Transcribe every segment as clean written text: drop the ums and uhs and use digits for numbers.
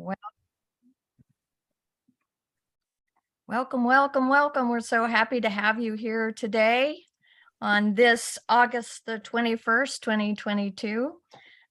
Well, welcome, welcome, welcome. We're so happy to have you here today on this August the 21st, 2022.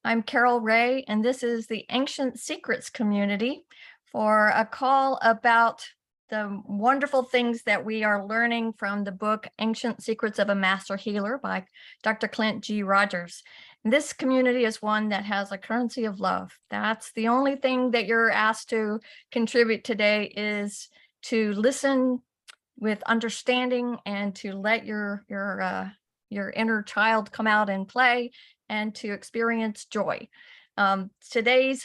I'm Carol Ray, and this is the Ancient Secrets community for a call about the wonderful things that we are learning from the book Ancient Secrets of a Master Healer by Dr. Clint G. Rogers. And this community is one that has a currency of love. That's the only thing that you're asked to contribute today, is to listen with understanding and to let your inner child come out and play and to experience joy. Today's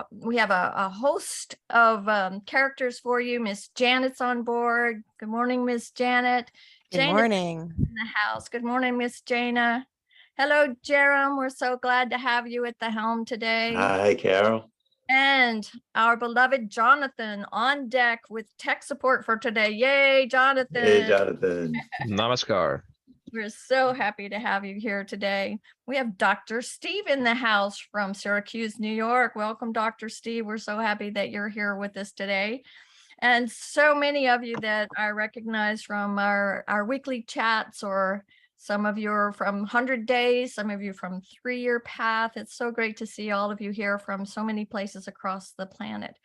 we have a host of characters for you. Miss Janet's on board. Good morning, Miss Janet. Good morning. In the house. Good morning, Miss Jana. Hello, Jerem. We're so glad to have you at the helm today. Hi, Carol. And our beloved Jonathan on deck with tech support for today. Yay, Jonathan. Hey, Jonathan. Namaskar. We're so happy to have you here today. We have Dr. Steve in the house from Syracuse, New York. Welcome, Dr. Steve. We're so happy that you're here with us today. And so many of you that I recognize from our weekly chats, or some of you are from 100 days, some of you from 3-year path. It's so great to see all of you here from so many places across the planet.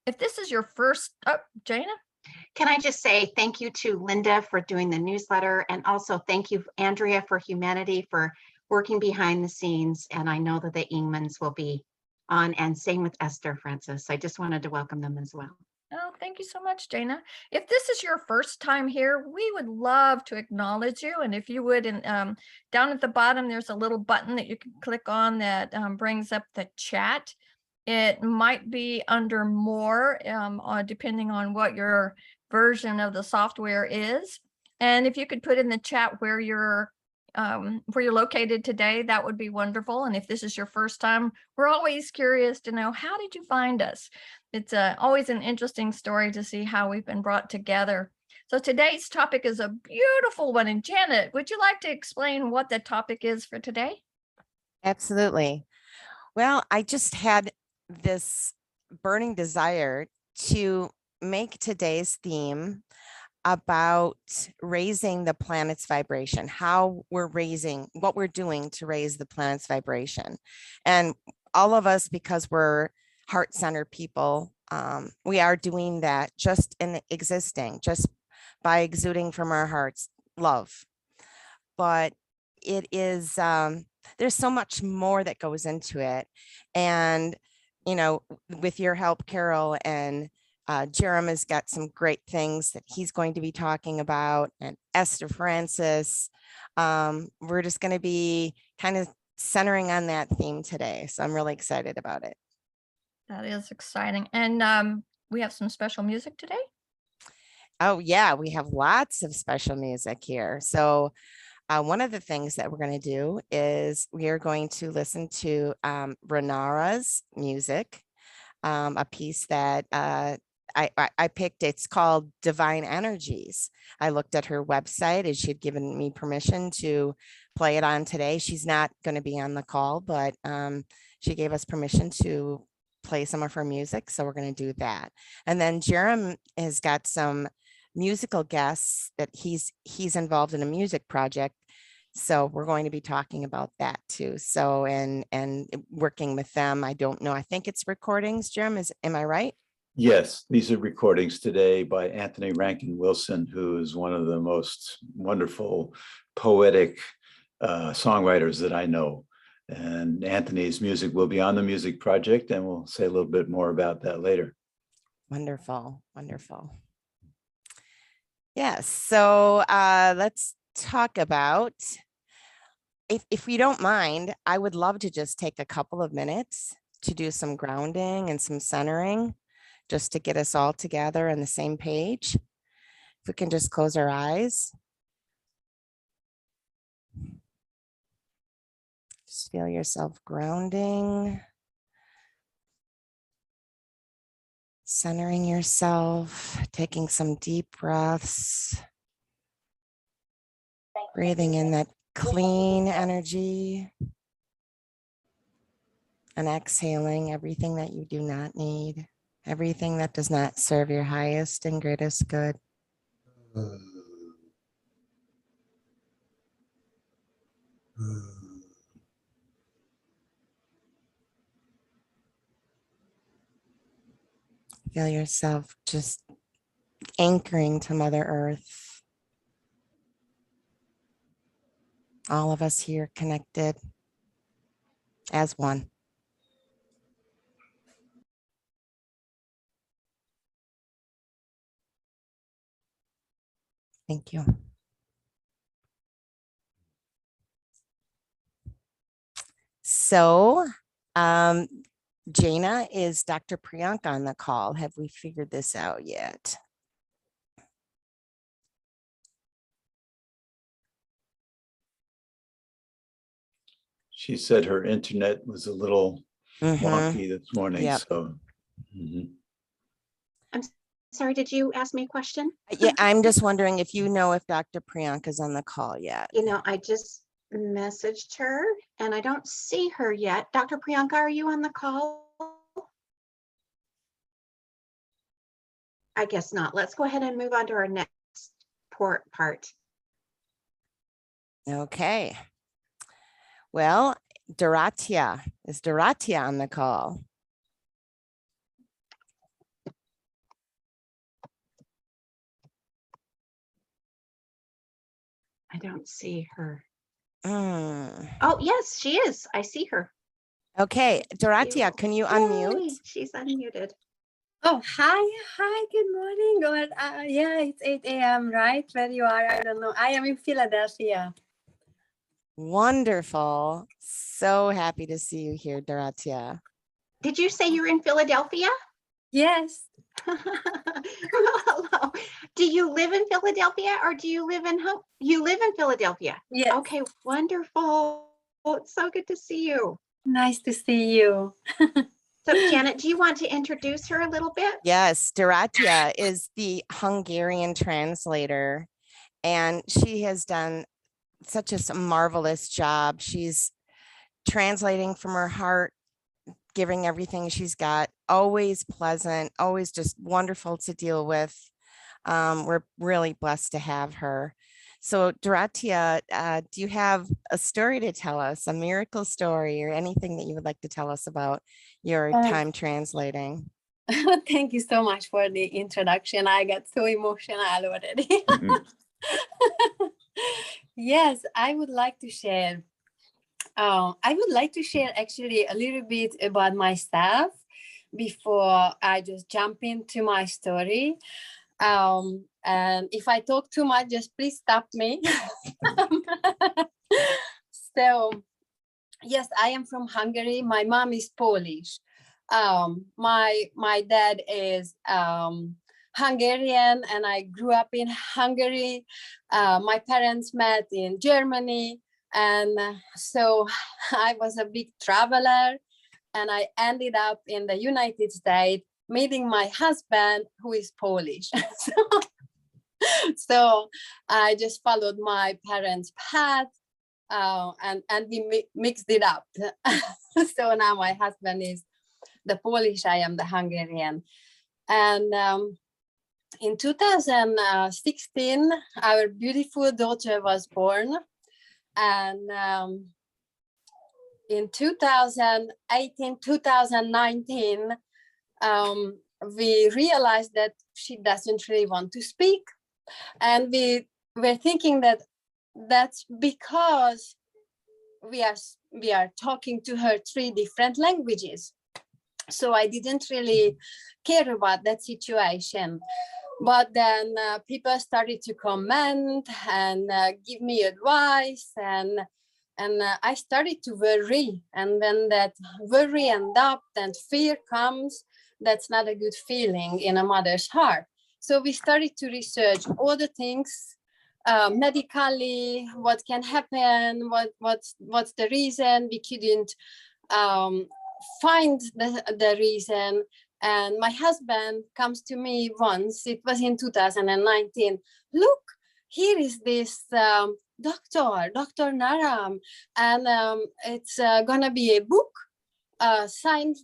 If this is your first, Jana? Can I just say thank you to Linda for doing the newsletter, and also thank you, Andrea, for Humanity for working behind the scenes. And I know that the Ingmans will be on, and same with Esther Francis. I just wanted to welcome them as well. Oh, thank you so much, Jana. If this is your first time here, we would love to acknowledge you. And if you would, down at the bottom, there's a little button that you can click on that brings up the chat. It might be under more, depending on what your version of the software is. And if you could put in the chat where you're located today, that would be wonderful. And if this is your first time, we're always curious to know, how did you find us? It's always an interesting story to see how we've been brought together. So today's topic is a beautiful one. And Janet, would you like to explain what the topic is for today? Absolutely. Well, I just had this burning desire to make today's theme about raising the planet's vibration, how we're raising, what we're doing to raise the planet's vibration. And all of us, because we're heart-centered people, we are doing that just in existing, just by exuding from our hearts love. But it is, there's so much more that goes into it. And, you know, with your help, Carol, and Jerem has got some great things that he's going to be talking about, and Esther Francis. We're just going to be kind of centering on that theme today. So I'm really excited about it. That is exciting. And we have some special music today. Oh, yeah, we have lots of special music here. So one of the things that we're going to do is we are going to listen to Renara's music, a piece that I picked. It's called Divine Energies. I looked at her website and she had given me permission to play it on today. She's not going to be on the call, but she gave us permission to play some of her music. So we're going to do that. And then Jerem has got some musical guests that he's involved in a music project. So we're going to be talking about that too. So, and working with them. I don't know. I think it's recordings, Jerem, am I right? Yes, these are recordings today by Anthony Rankin Wilson, who is one of the most wonderful poetic songwriters that I know. And Anthony's music will be on the music project, and we'll say a little bit more about that later. Wonderful, wonderful. Yes, so let's talk about, if you don't mind, I would love to just take a couple of minutes to do some grounding and some centering, just to get us all together on the same page. If we can just close our eyes. Just feel yourself grounding, centering yourself, taking some deep breaths, breathing in that clean energy, and exhaling everything that you do not need. everything that does not serve your highest and greatest good. Feel yourself just anchoring to Mother Earth. All of us here connected as one. Thank you. So, Jana, is Dr. Priyanka on the call? Have we figured this out yet? She said her internet was a little Mhm. wonky this morning, Yep. so. Mhm. Sorry, did you ask me a question? Yeah, I'm just wondering if you know if Dr. Priyanka is on the call yet. You know, I just messaged her and I don't see her yet. Dr. Priyanka, are you on the call? I guess not. Let's go ahead and move on to our next part. Okay. Well, Dorothea, is Dorothea on the call? I don't see her. Mm. Oh, yes, she is. I see her. Okay, Dorothea, can you unmute? Yay, she's unmuted. Oh, hi, good morning. Or yeah, it's 8 a.m., right? Where you are, I don't know. I am in Philadelphia. Wonderful. So happy to see you here, Dorothea. Did you say you're in Philadelphia? Yes. Hello. Do you live in Philadelphia or do you live in home? You live in Philadelphia. Yes. Okay, wonderful. It's so good to see you. Nice to see you. So Janet, do you want to introduce her a little bit? Yes, Dorothea is the Hungarian translator, and she has done such a marvelous job. She's translating from her heart, giving everything she's got, always pleasant, always just wonderful to deal with. We're really blessed to have her. So Dorothea, do you have a story to tell us, a miracle story or anything that you would like to tell us about your time translating? Thank you so much for the introduction. I got so emotional already. Mhm. Yes, I would like to share. Actually a little bit about myself before I just jump into my story. And if I talk too much, just please stop me. So, yes, I am from Hungary. My mom is Polish. My dad is Hungarian, and I grew up in Hungary. My parents met in Germany, and so I was a big traveler, and I ended up in the United States meeting my husband, who is Polish. So I just followed my parents' path, and we mixed it up. So now my husband is the Polish, I am the Hungarian. And in 2016, our beautiful daughter was born. And in 2018, 2019, we realized that she doesn't really want to speak. And we were thinking that that's because we are talking to her 3 different languages. So I didn't really care about that situation. But then people started to comment and give me advice, and I started to worry. And when that worry and doubt and fear comes, that's not a good feeling in a mother's heart. So we started to research all the things, medically, what can happen, what's the reason. We couldn't find the reason. And my husband comes to me once, it was in 2019, look, here is this Dr. Naram, and it's gonna be a book signed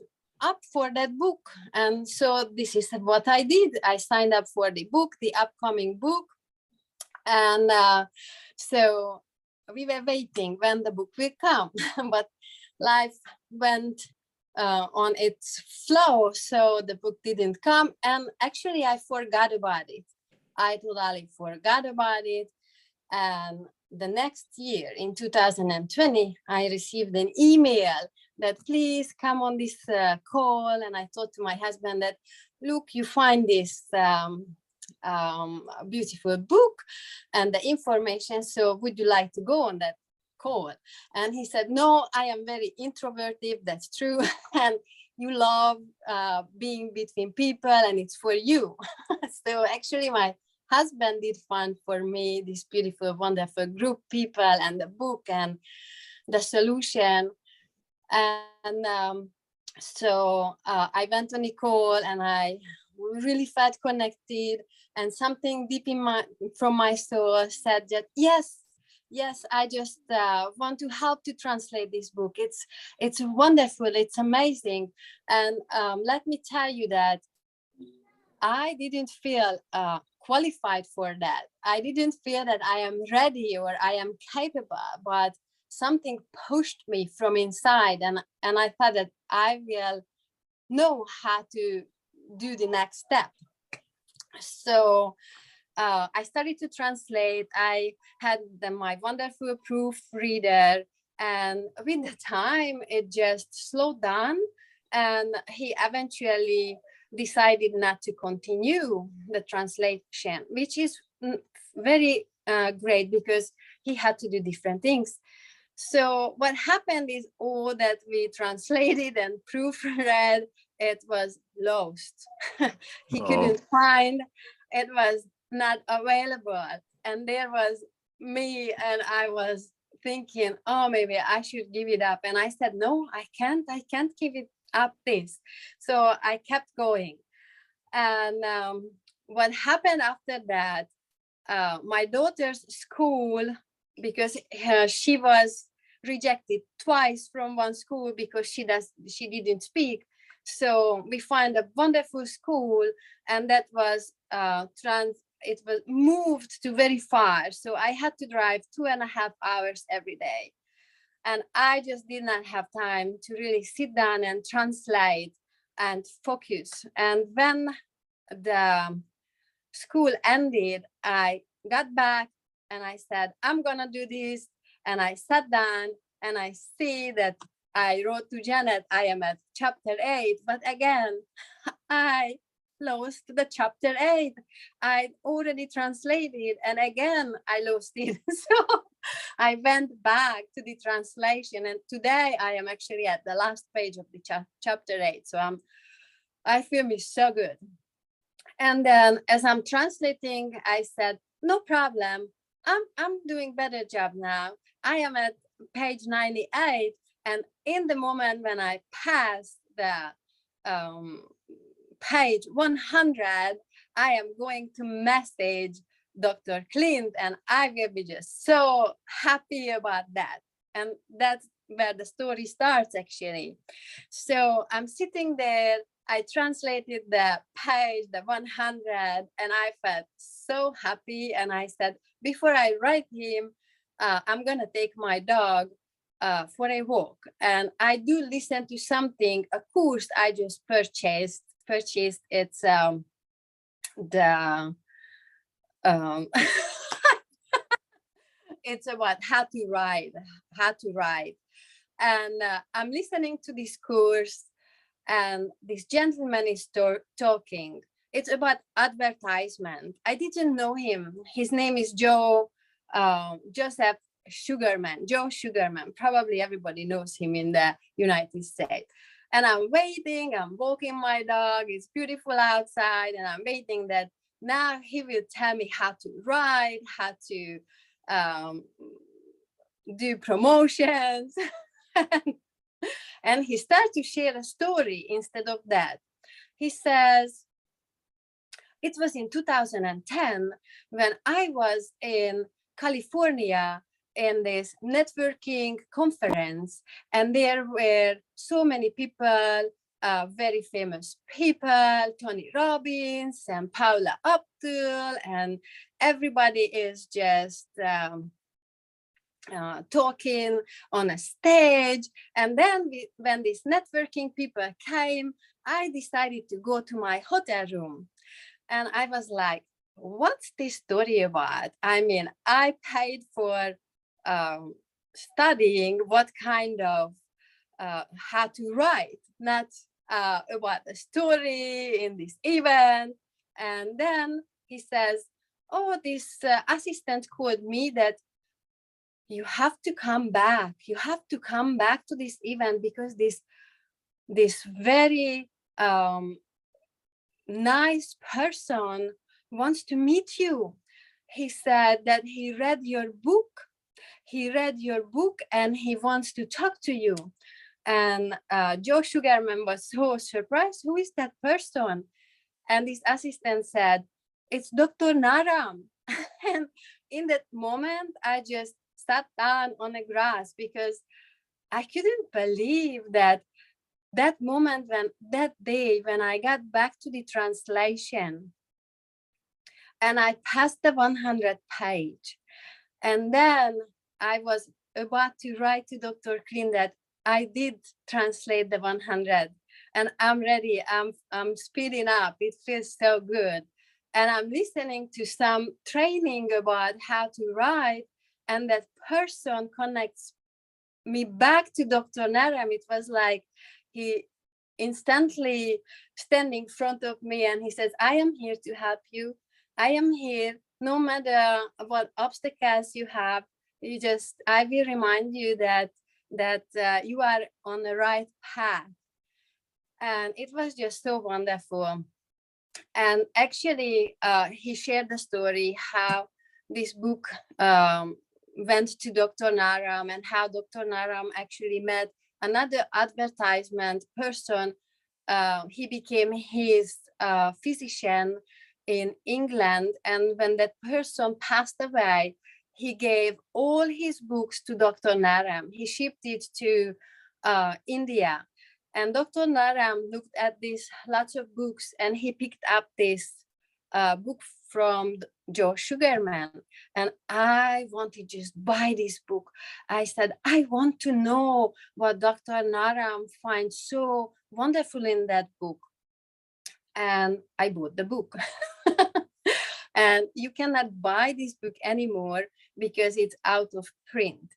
up for that book. And so this is what I did. I signed up for the book, the upcoming book. And so we were waiting when the book will come, but life went on its flow, so the book didn't come. And actually, I forgot about it. I totally forgot about it. And the next year, in 2020, I received an email that please come on this call. And I thought to my husband that, look, you find this beautiful book and the information, so would you like to go on that call? And he said, no, I am very introverted, that's true, and you love being between people and it's for you. So actually my husband did find for me this beautiful, wonderful group people and the book and the solution. And so I went on a call and I really felt connected, and something deep in from my soul said that yes, I just want to help to translate this book. It's wonderful, it's amazing. And let me tell you that I didn't feel qualified for that. I didn't feel that I am ready or I am capable, but something pushed me from inside, and I thought that I will know how to do the next step. So I started to translate. I had my wonderful proofreader, and with the time it just slowed down, and he eventually decided not to continue the translation, which is very great because he had to do different things. So what happened is all that we translated and proofread, it was lost. He couldn't find, it was not available. And there was me, and I was thinking, oh, maybe I should give it up. And I said, no, I can't give it up this. So I kept going. And what happened after that, my daughter's school, because she was rejected twice from one school because she didn't speak. So we find a wonderful school, and that was it was moved to very far. So I had to drive 2.5 hours every day. And I just did not have time to really sit down and translate and focus. And when the school ended, I got back and I said, I'm gonna do this. And I sat down and I see that I wrote to Janet, I am at chapter 8, but again, I lost the chapter 8. I already translated, and again, I lost it. So I went back to the translation, and today I am actually at the last page of the chapter 8. So I feel me so good. And then as I'm translating, I said, no problem. I'm doing better job now. I am at page 98. And in the moment when I pass the page 100, I am going to message Dr. Clint, and I will be just so happy about that. And that's where the story starts, actually. So I'm sitting there, I translated the page, the 100, and I felt so happy. And I said, before I write him, I'm gonna take my dog for a walk. And I do listen to something, a course I just purchased. It's it's about how to ride. And I'm listening to this course, and this gentleman is talking. It's about advertisement. I didn't know him. His name is Joe Sugarman. Probably everybody knows him in the United States. And I'm waiting, I'm walking my dog, it's beautiful outside, and I'm waiting that now he will tell me how to ride, how to do promotions. And he starts to share a story instead of that. He says, it was in 2010 when I was in California in this networking conference, and there were so many people very famous people, Tony Robbins and Paula Abdul, and everybody is just talking on a stage. And then when these networking people came, I decided to go to my hotel room. And I was like, what's this story about? I mean, I paid for studying what kind of how to write, not about the story in this event. And then he says, oh, this assistant called me that you have to come back. You have to come back to this event because this very nice person wants to meet you. He said that he read your book. He read your book and he wants to talk to you. And Joe Sugarman was so surprised. Who is that person? And this assistant said, it's Dr. Naram. And in that moment, I just sat down on the grass because I couldn't believe that moment, when that day when I got back to the translation and I passed the 100 page, and then I was about to write to Dr. Klein that I did translate the 100 and I'm ready. I'm speeding up. It feels so good. And I'm listening to some training about how to write, and that person connects me back to Dr. Naram. It was like he instantly standing in front of me and he says, I am here to help you. I am here no matter what obstacles you have. I will remind you that you are on the right path. And it was just so wonderful. And actually, he shared the story how this book went to Dr. Naram and how Dr. Naram actually met another advertisement person. He became his physician in England. And when that person passed away, he gave all his books to Dr. Naram. He shipped it to India. And Dr. Naram looked at these lots of books and he picked up this book from Joe Sugarman. And I wanted to just buy this book. I said, I want to know what Dr. Naram finds so wonderful in that book. And I bought the book. And you cannot buy this book anymore because it's out of print.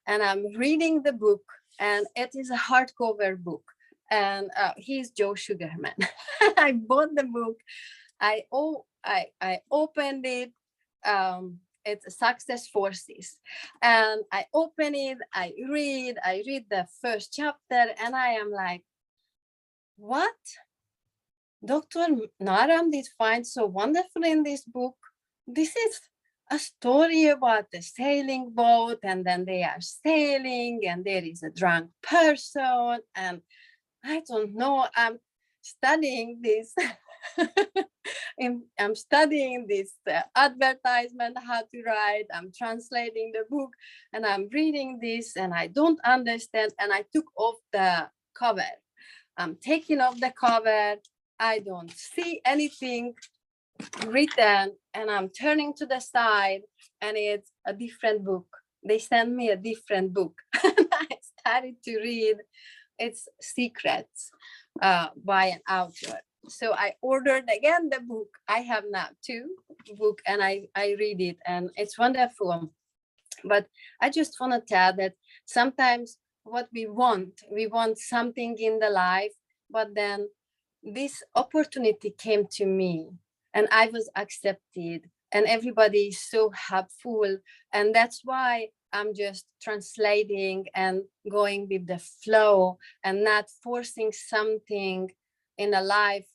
And I'm reading the book, and it is a hardcover book. And he's Joe Sugarman. I bought the book. I opened it. It's Success Forces. And I open it, I read the first chapter, and I am like, what? Dr. Naram did find so wonderful in this book. This is a story about the sailing boat, and then they are sailing, and there is a drunk person, and I don't know, I'm studying this. I'm studying this advertisement, how to write. I'm translating the book, and I'm reading this, and I don't understand. And I took off the cover. I'm taking off the cover. I don't see anything written, and I'm turning to the side, and it's a different book. They sent me a different book. And I started to read. It's Secrets by an author. So I ordered again the book. I have now 2 books, and I read it, and it's wonderful. But I just want to tell that sometimes what we want something in the life, but then this opportunity came to me and I was accepted, and everybody is so helpful. And that's why I'm just translating and going with the flow and not forcing something in a life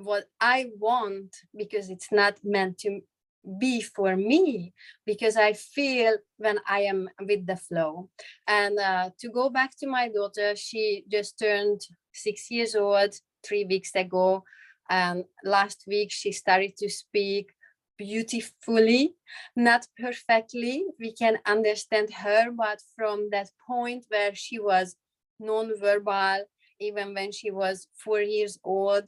what I want, because it's not meant to be for me, because I feel when I am with the flow. And to go back to my daughter, she just turned 6 years old 3 weeks ago. And last week she started to speak beautifully, not perfectly. We can understand her, but from that point where she was non-verbal, even when she was 4 years old.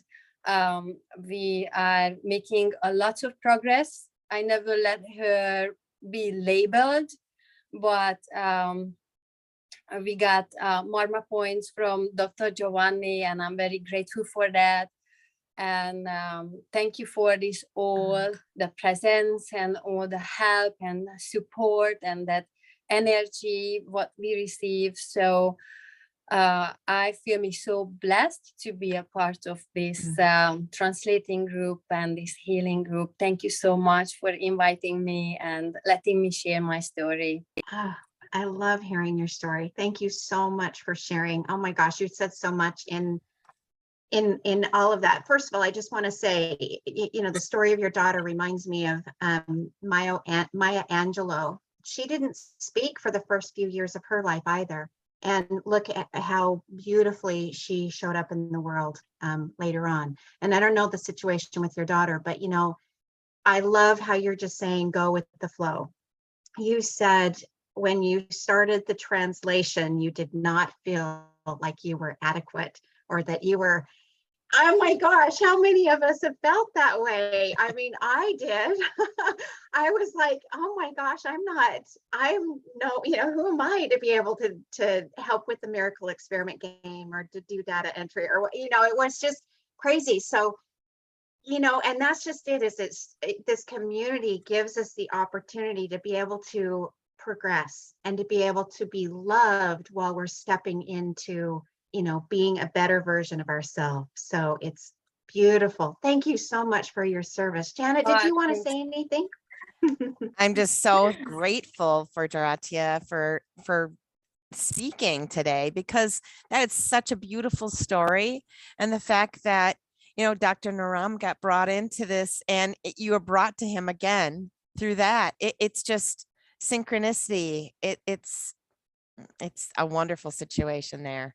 We are making a lot of progress. I never let her be labeled, but we got Marma points from Dr. Giovanni, and I'm very grateful for that. And thank you for this all, the presence and all the help and support and that energy, what we receive. So I feel me so blessed to be a part of this translating group and this healing group. Thank you so much for inviting me and letting me share my story. Ah, I love hearing your story. Thank you so much for sharing. Oh my gosh, you said so much in all of that. First of all, I just want to say, you know, the story of your daughter reminds me of Maya Angelou. She didn't speak for the first few years of her life either. And look at how beautifully she showed up in the world later on. And I don't know the situation with your daughter, but, you know, I love how you're just saying, go with the flow. You said when you started the translation, you did not feel like you were adequate or that you were, oh my gosh, how many of us have felt that way? I mean, I did. I was like, oh my gosh, you know, who am I to be able to help with the miracle experiment game or to do data entry or what, you know, it was just crazy. So, you know, and that's just it, this community gives us the opportunity to be able to progress and to be able to be loved while we're stepping into, you know, being a better version of ourselves. So it's beautiful. Thank you so much for your service. Janet, did you want to say anything? I'm just so grateful for Dorothea for speaking today, because that is such a beautiful story. And the fact that, you know, Dr. Naram got brought into this and you were brought to him again through that. It's just synchronicity. It's a wonderful situation there.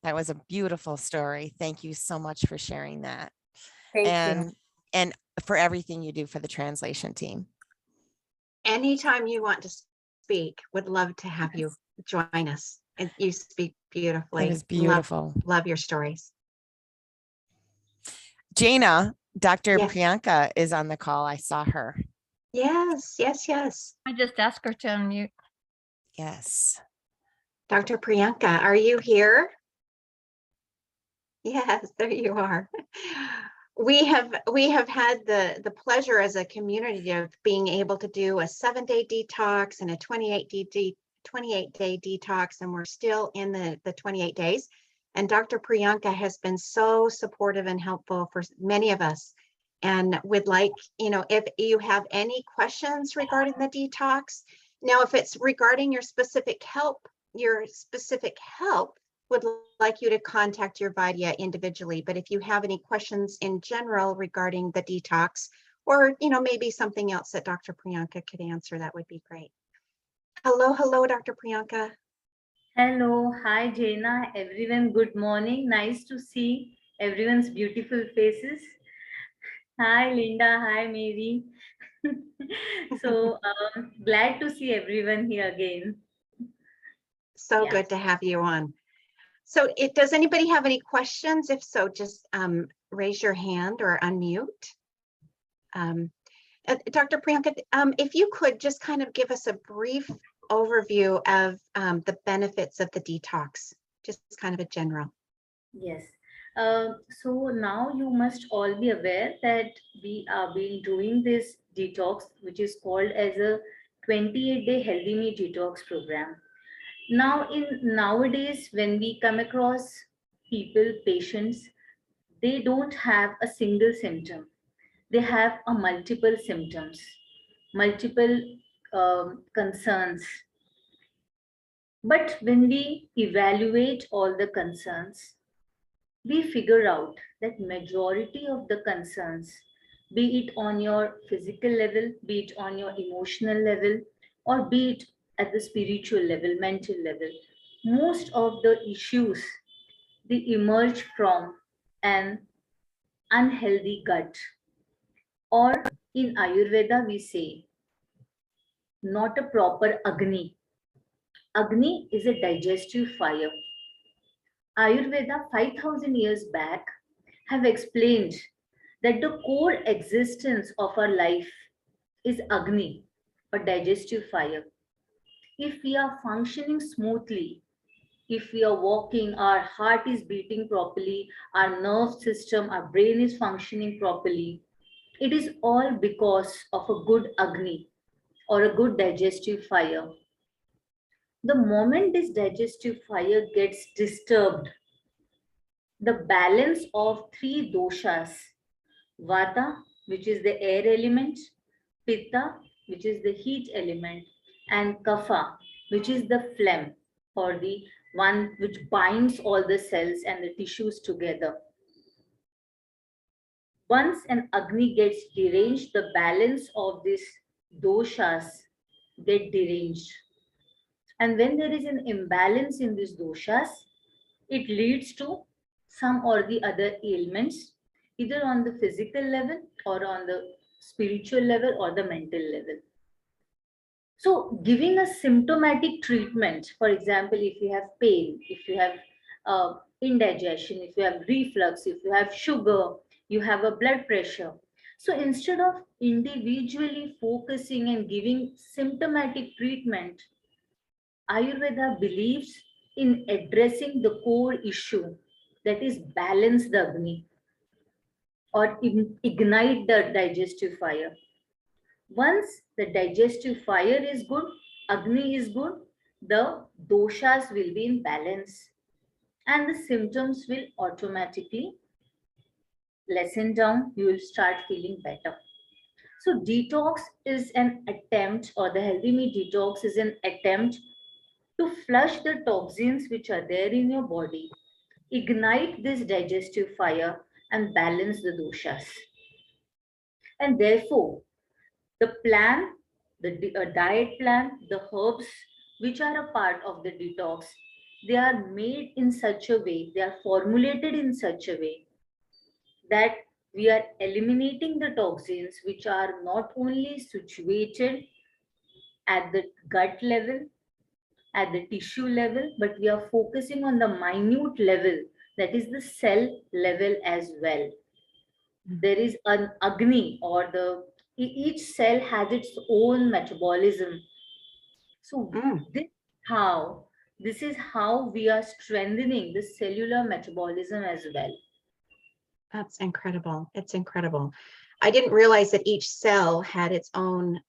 That was a beautiful story. Thank you so much for sharing that. Thank and you. and for everything you do for the translation team. Anytime you want to speak, would love to have you join us. And you speak beautifully. It was beautiful. Love your stories. Jaina, Dr. Yes. Priyanka is on the call. I saw her. Yes. I just asked her to unmute. Yes. Dr. Priyanka, are you here? Yes, there you are. We have had the pleasure as a community of being able to do a 7-day detox and a 28-day detox, and we're still in the 28 days. And Dr. Priyanka has been so supportive and helpful for many of us. And would like, you know, if you have any questions regarding the detox, now if it's regarding your specific help, would like you to contact your Vidya individually. But if you have any questions in general regarding the detox, or, you know, maybe something else that Dr. Priyanka could answer, that would be great. Hello, Dr. Priyanka. Hello, hi Jaina, everyone, good morning. Nice to see everyone's beautiful faces. Hi Linda, hi Mary. So glad to see everyone here again. So Yeah. good to have you on. So does anybody have any questions? If so, just raise your hand or unmute. Dr. Priyanka, if you could just kind of give us a brief overview of the benefits of the detox, just kind of a general. Yes. So now you must all be aware that we have been doing this detox, which is called as a 28-day Healthy Me Detox program. Now, nowadays, when we come across patients, they don't have a single symptom. They have a multiple symptoms, multiple concerns. But when we evaluate all the concerns, we figure out that majority of the concerns, be it on your physical level, be it on your emotional level, or be it at the spiritual level, mental level, most of the issues, they emerge from an unhealthy gut. Or in Ayurveda, we say, not a proper Agni. Agni is a digestive fire. Ayurveda 5,000 years back have explained that the core existence of our life is Agni, or digestive fire. If we are functioning smoothly, if we are walking, our heart is beating properly, our nerve system, our brain is functioning properly, it is all because of a good Agni or a good digestive fire. The moment this digestive fire gets disturbed, the balance of three doshas, Vata, which is the air element, Pitta, which is the heat element, and Kapha, which is the phlegm, or the one which binds all the cells and the tissues together. Once an Agni gets deranged, the balance of these doshas get deranged. And when there is an imbalance in these doshas, it leads to some or the other ailments, either on the physical level or on the spiritual level or the mental level. So giving a symptomatic treatment, for example, if you have pain, if you have indigestion, if you have reflux, if you have sugar, you have a blood pressure. So instead of individually focusing and giving symptomatic treatment, Ayurveda believes in addressing the core issue, that is balance the Agni or ignite the digestive fire. Once the digestive fire is good, Agni is good, the doshas will be in balance and the symptoms will automatically lessen down. You will start feeling better. So detox is an attempt, or the healthy meat detox is an attempt to flush the toxins which are there in your body, ignite this digestive fire and balance the doshas. And therefore, the plan, the diet plan, the herbs which are a part of the detox, they are made in such a way, they are formulated in such a way that we are eliminating the toxins which are not only situated at the gut level, at the tissue level, but we are focusing on the minute level, that is the cell level as well. There is an Agni, or each cell has its own metabolism. So this is how we are strengthening the cellular metabolism as well. That's incredible. It's incredible. I didn't realize that each cell had its own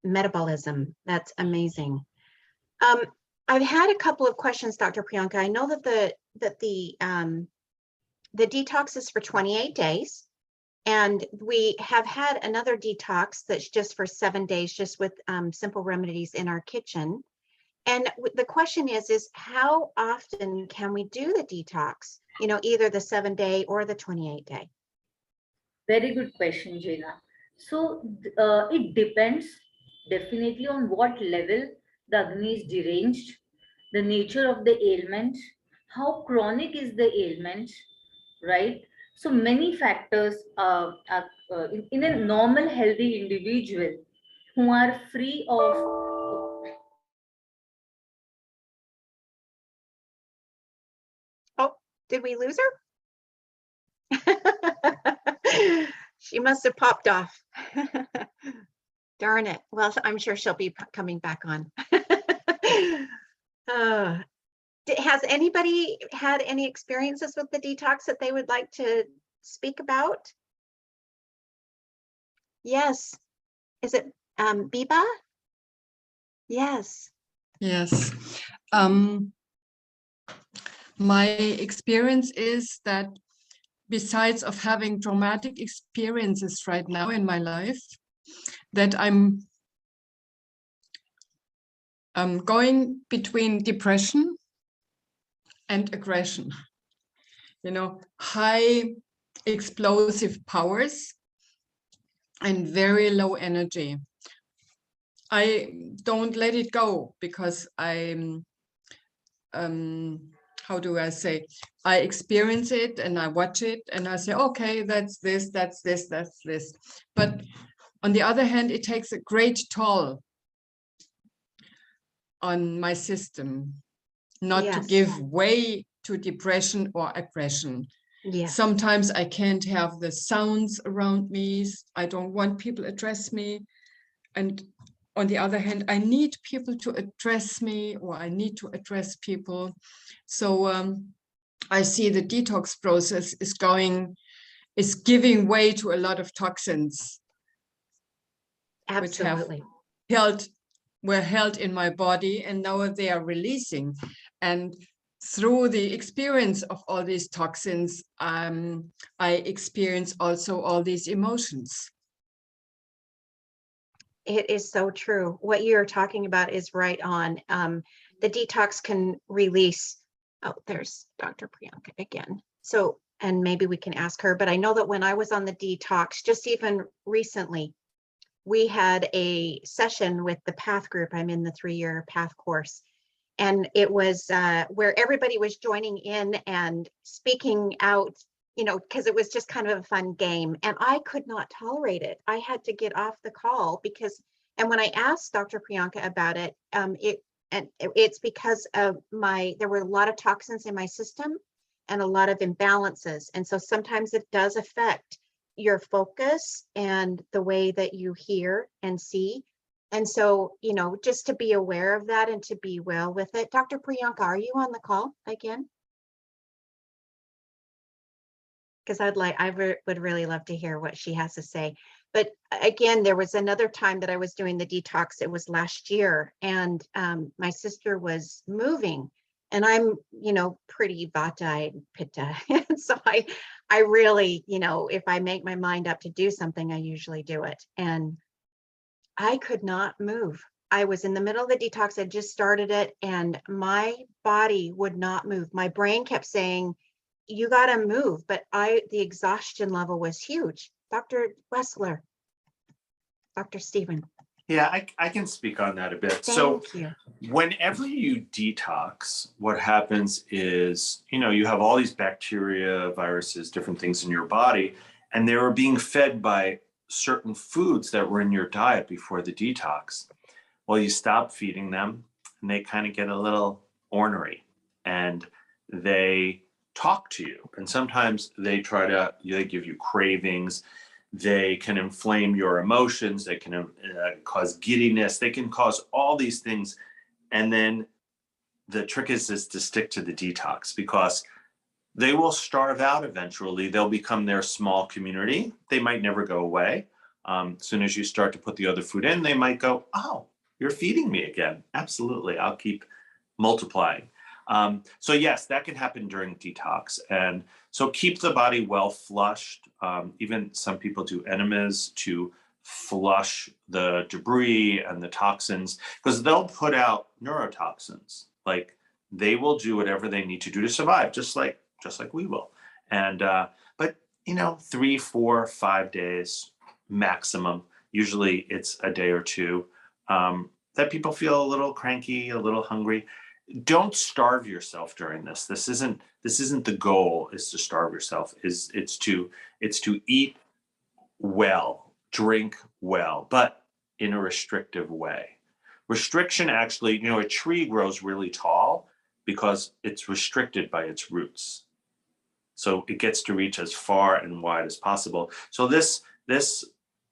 metabolism. That's amazing. I've had a couple of questions, Dr. Priyanka. I know that the detox is for 28 days, and we have had another detox that's just for 7 days, just with simple remedies in our kitchen. And the question is how often can we do the detox? You know, either the 7-day or the 28-day. Very good question, Jena. So it depends definitely on what level the Agni is deranged, the nature of the ailment, how chronic is the ailment, right? So many factors in a normal healthy individual who are free of. Oh, did we lose her? She must have popped off. Darn it. Well, I'm sure she'll be coming back on. Has anybody had any experiences with the detox that they would like to speak about? Yes. Is it Biba? Yes. Yes. My experience is that besides of having traumatic experiences right now in my life, that I'm going between depression and aggression, you know, high explosive powers and very low energy. I don't let it go because I'm, how do I say, I experience it and I watch it and I say, okay, that's this, that's this, that's this. But on the other hand, it takes a great toll on my system, not to Yes. give way to depression or aggression. Yes. Sometimes I can't have the sounds around me. I don't want people to address me. And on the other hand, I need people to address me, or I need to address people. So I see the detox process is giving way to a lot of toxins which have Absolutely. were held in my body, and now they are releasing. And through the experience of all these toxins, I experience also all these emotions. It is so true. What you're talking about is right on. The detox can release. Oh, there's Dr. Priyanka again. So, and maybe we can ask her, but I know that when I was on the detox, just even recently, we had a session with the PATH group. I'm in the 3-year PATH course. And it was where everybody was joining in and speaking out, you know, because it was just kind of a fun game. And I could not tolerate it. I had to get off the call because, and when I asked Dr. Priyanka about it, it's because of there were a lot of toxins in my system and a lot of imbalances. And so sometimes it does affect your focus and the way that you hear and see. And so, you know, just to be aware of that and to be well with it. Dr. Priyanka, are you on the call again? Because I would really love to hear what she has to say. But again, there was another time that I was doing the detox. It was last year, and my sister was moving, and I'm, you know, pretty vata and pitta. And so I really, you know, if I make my mind up to do something, I usually do it. And I could not move. I was in the middle of the detox. I just started it, and my body would not move. My brain kept saying, you got to move, but the exhaustion level was huge. Dr. Wessler, Dr. Stephen. Yeah, I can speak on that a bit. So Thank you. whenever you detox, what happens is, you know, you have all these bacteria, viruses, different things in your body, and they were being fed by certain foods that were in your diet before the detox. Well, you stop feeding them, and they kind of get a little ornery, and they talk to you. And sometimes they give you cravings. They can inflame your emotions. They can cause giddiness. They can cause all these things. And then the trick is to stick to the detox, because they will starve out eventually. They'll become their small community. They might never go away. As soon as you start to put the other food in, they might go, oh, you're feeding me again. Absolutely. I'll keep multiplying. So yes, that can happen during detox. And so keep the body well flushed. Even some people do enemas to flush the debris and the toxins, because they'll put out neurotoxins. Like, they will do whatever they need to do to survive, just like we will. And but you know, 3, 4, 5 days maximum. Usually it's a day or two that people feel a little cranky, a little hungry. Don't starve yourself during this. This isn't the goal, is to starve yourself. It's to eat well, drink well, but in a restrictive way. Restriction, actually, you know, a tree grows really tall because it's restricted by its roots. So it gets to reach as far and wide as possible. So this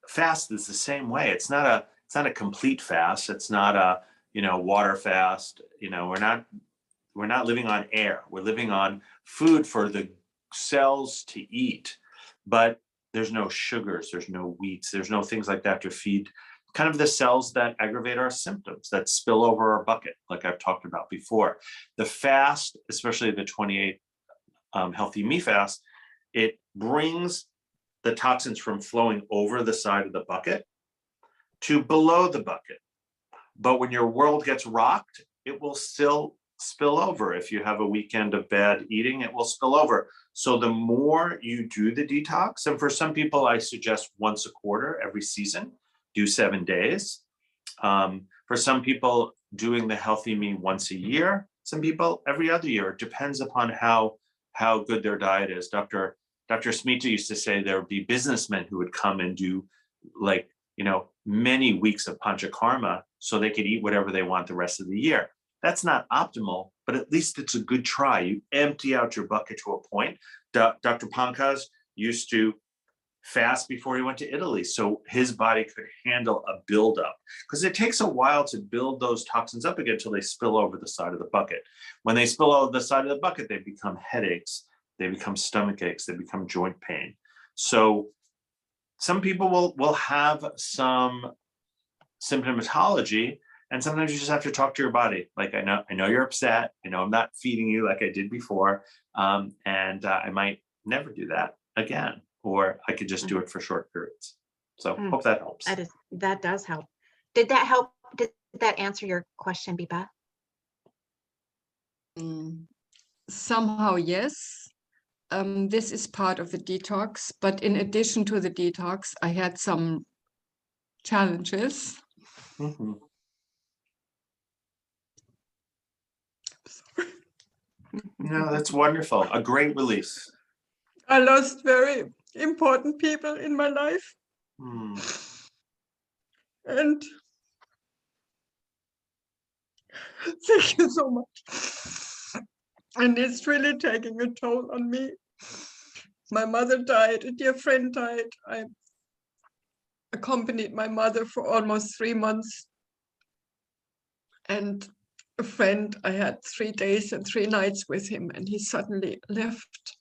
fast is the same way. It's not a complete fast. It's not a, you know, water fast. You know, we're not living on air. We're living on food for the cells to eat, but there's no sugars, there's no wheats, there's no things like that to feed kind of the cells that aggravate our symptoms, that spill over our bucket, like I've talked about before. The fast, especially the 28 Healthy Me fast, it brings the toxins from flowing over the side of the bucket to below the bucket. But when your world gets rocked, it will still spill over. If you have a weekend of bad eating, it will spill over. So the more you do the detox, and for some people, I suggest once a quarter, every season, do 7 days. For some people, doing the Healthy Me once a year, some people every other year. It depends upon how good their diet is. Dr. Smita used to say there would be businessmen who would come and do, like, you know, many weeks of panchakarma so they could eat whatever they want the rest of the year. That's not optimal, but at least it's a good try. You empty out your bucket to a point. Dr. Pankaj used to fast before he went to Italy, so his body could handle a buildup, because it takes a while to build those toxins up again until they spill over the side of the bucket. When they spill over the side of the bucket, they become headaches, they become stomach aches, they become joint pain. So some people will have some symptomatology, and sometimes you just have to talk to your body. Like, I know you're upset. I know I'm not feeding you like I did before, and I might never do that again, or I could just do it for short periods. So hope that helps. That does help. Did that help? Did that answer your question, Biba? Somehow, yes. This is part of the detox, but in addition to the detox, I had some challenges. Mhm. No, that's wonderful. A great release. I lost very important people in my life, Hmm. and thank you so much. And it's really taking a toll on me. My mother died, a dear friend died. I accompanied my mother for almost 3 months. And a friend, I had 3 days and 3 nights with him, and he suddenly left.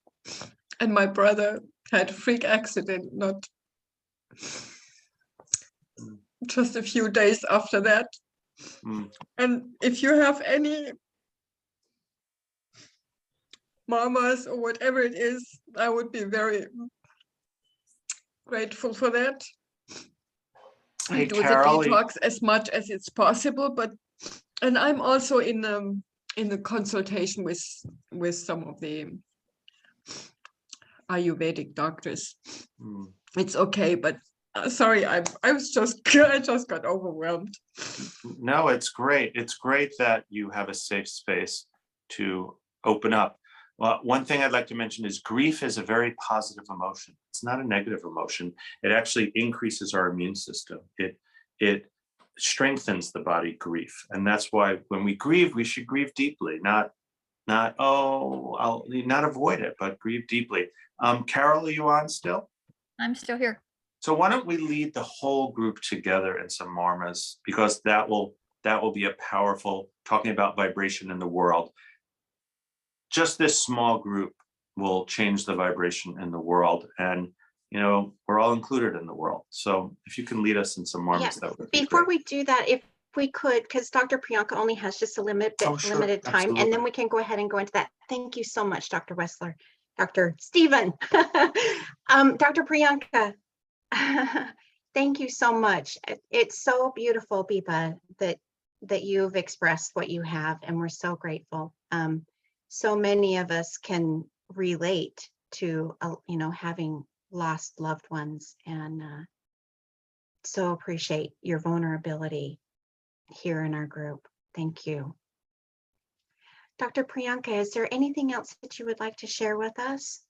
And my brother had a freak accident, not just a few days after that. Mm. And if you have any mamas or whatever it is, I would be very grateful for that. Hey, I do the Carol, detox as much as it's possible, and I'm also in the consultation with some of the Ayurvedic doctors. Mm. It's okay, but sorry, I just got overwhelmed. No, it's great. It's great that you have a safe space to open up. Well, one thing I'd like to mention is grief is a very positive emotion. It's not a negative emotion. It actually increases our immune system. It strengthens the body, grief. And that's why when we grieve, we should grieve deeply, not avoid it, but grieve deeply. Carol, are you on still? I'm still here. So why don't we lead the whole group together in some marmas, because that will be a powerful, talking about vibration in the world. Just this small group will change the vibration in the world, and we're all included in the world. So if you can lead us in some marmas, that would be Before great. we do that, if we could, because Dr. Dr. Only has just a limited time, Absolutely. and then we can go ahead and go into that. Thank you so much, Dr. Wessler, Dr. Stephen, Dr. Priyanka. Thank you so much. It's so beautiful, Biba, that you've expressed what you have, and we're so grateful. So many of us can relate to having lost loved ones, and so appreciate your vulnerability here in our group. Thank you. Dr. Priyanka, is there anything else that you would like to share with us?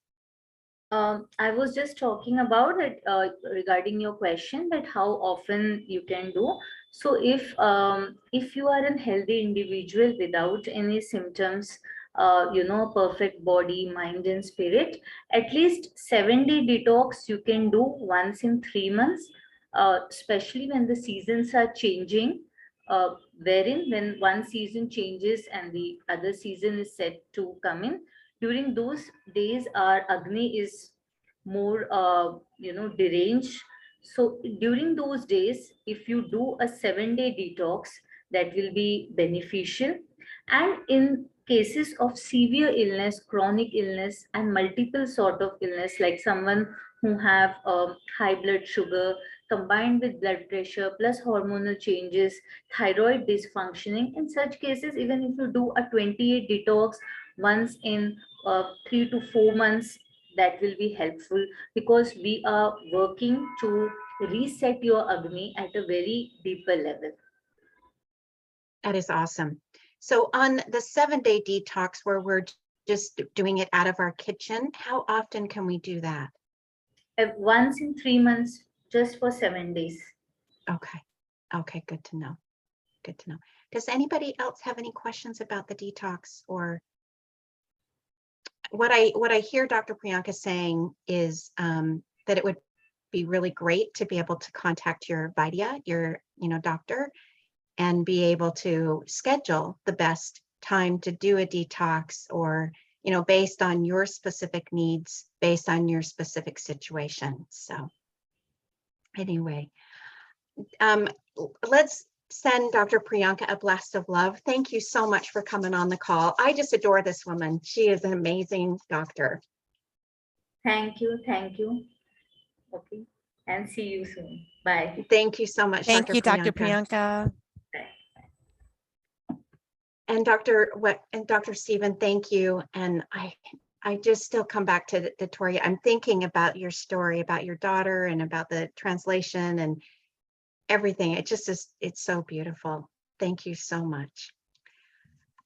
I was just talking about it regarding your question that how often you can do. So if you are a healthy individual without any symptoms, perfect body, mind, and spirit, at least 7-day detox you can do once in 3 months, especially when the seasons are changing. Wherein when one season changes and the other season is set to come in, during those days our Agni is more deranged. So during those days, if you do a 7-day detox, that will be beneficial. And in cases of severe illness, chronic illness, and multiple sort of illness, like someone who have high blood sugar combined with blood pressure plus hormonal changes, thyroid dysfunctioning, in such cases, even if you do a 28 detox once in 3 to 4 months, that will be helpful, because we are working to reset your Agni at a very deeper level. That is awesome. So on the 7-day detox, where we're just doing it out of our kitchen, how often can we do that? Once in 3 months, just for 7 days. Okay. Okay, good to know. good to know. Does anybody else have any questions about the detox? Or what I hear Dr. Priyanka saying is that it would be really great to be able to contact your Vaidya, your doctor, and be able to schedule the best time to do a detox, or based on your specific needs, based on your specific situation. So anyway, let's send Dr. Priyanka a blast of love. Thank you so much for coming on the call. I just adore this woman. She is an amazing doctor. Thank you. Thank you. Okay. And see you soon. Bye. Thank you so much, Thank you, Dr. Priyanka. Priyanka. And Dr. Stephen, thank you. And I just still come back to Victoria. I'm thinking about your story, about your daughter, and about the translation and everything. It just is, it's so beautiful. Thank you so much.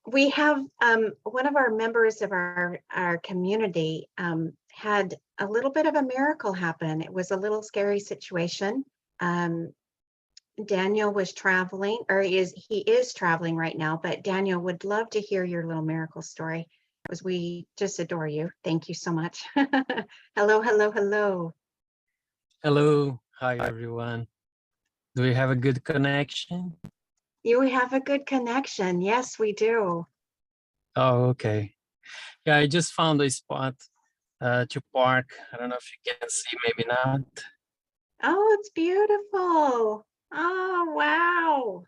We have one of our members of our community had a little bit of a miracle happen. It was a little scary situation. Daniel was traveling, or he is traveling right now, but Daniel, would love to hear your little miracle story, because we just adore you. Thank you so much. Hello, hello, hello. Hello. Hi, everyone. Do we have a good connection? You have a good connection. Yes, we do. Oh, okay. Yeah, I just found a spot to park. I don't know if you can see, maybe not. Oh, it's beautiful. Oh, wow.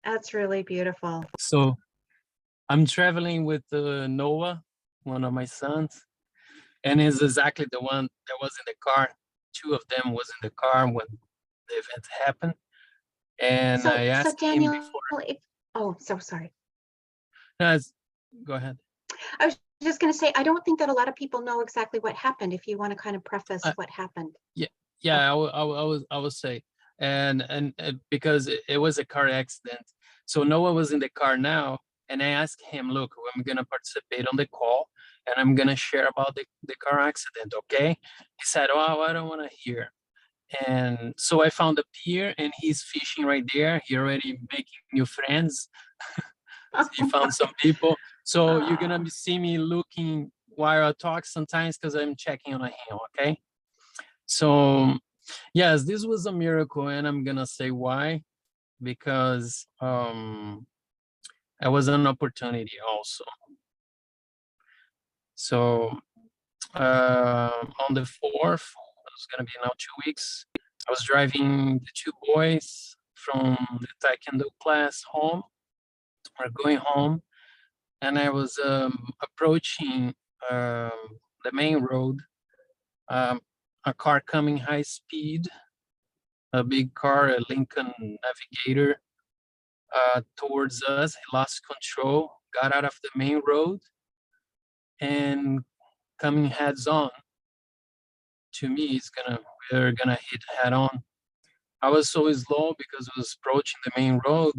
That's really beautiful. So I'm traveling with Noah, one of my sons, and he's exactly the one that was in the car. Two of them was in the car when the event happened. And So, I asked him Daniel, before. oh, so sorry. No, go ahead. I was just going to say, I don't think that a lot of people know exactly what happened. If you want to kind of preface what happened. Yeah, I will say, and because it was a car accident, so Noah was in the car now, and I asked him, look, I'm gonna participate on the call, and I'm gonna share about the car accident, okay? He said, oh, I don't want to hear. And so I found a pier, and he's fishing right there. He already making new friends. He found some people. So you're gonna see me looking while I talk sometimes, because I'm checking on him, okay? So yes, this was a miracle, and I'm gonna say why, because it was an opportunity also. So on the 4th, it's gonna be now 2 weeks, I was driving the two boys from the Taekwondo class home. We're going home, and I was approaching the main road. A car coming high speed, a big car, a Lincoln Navigator, towards us. He lost control, got out of the main road, and coming heads on to me, we're gonna hit head on. I was so slow because I was approaching the main road,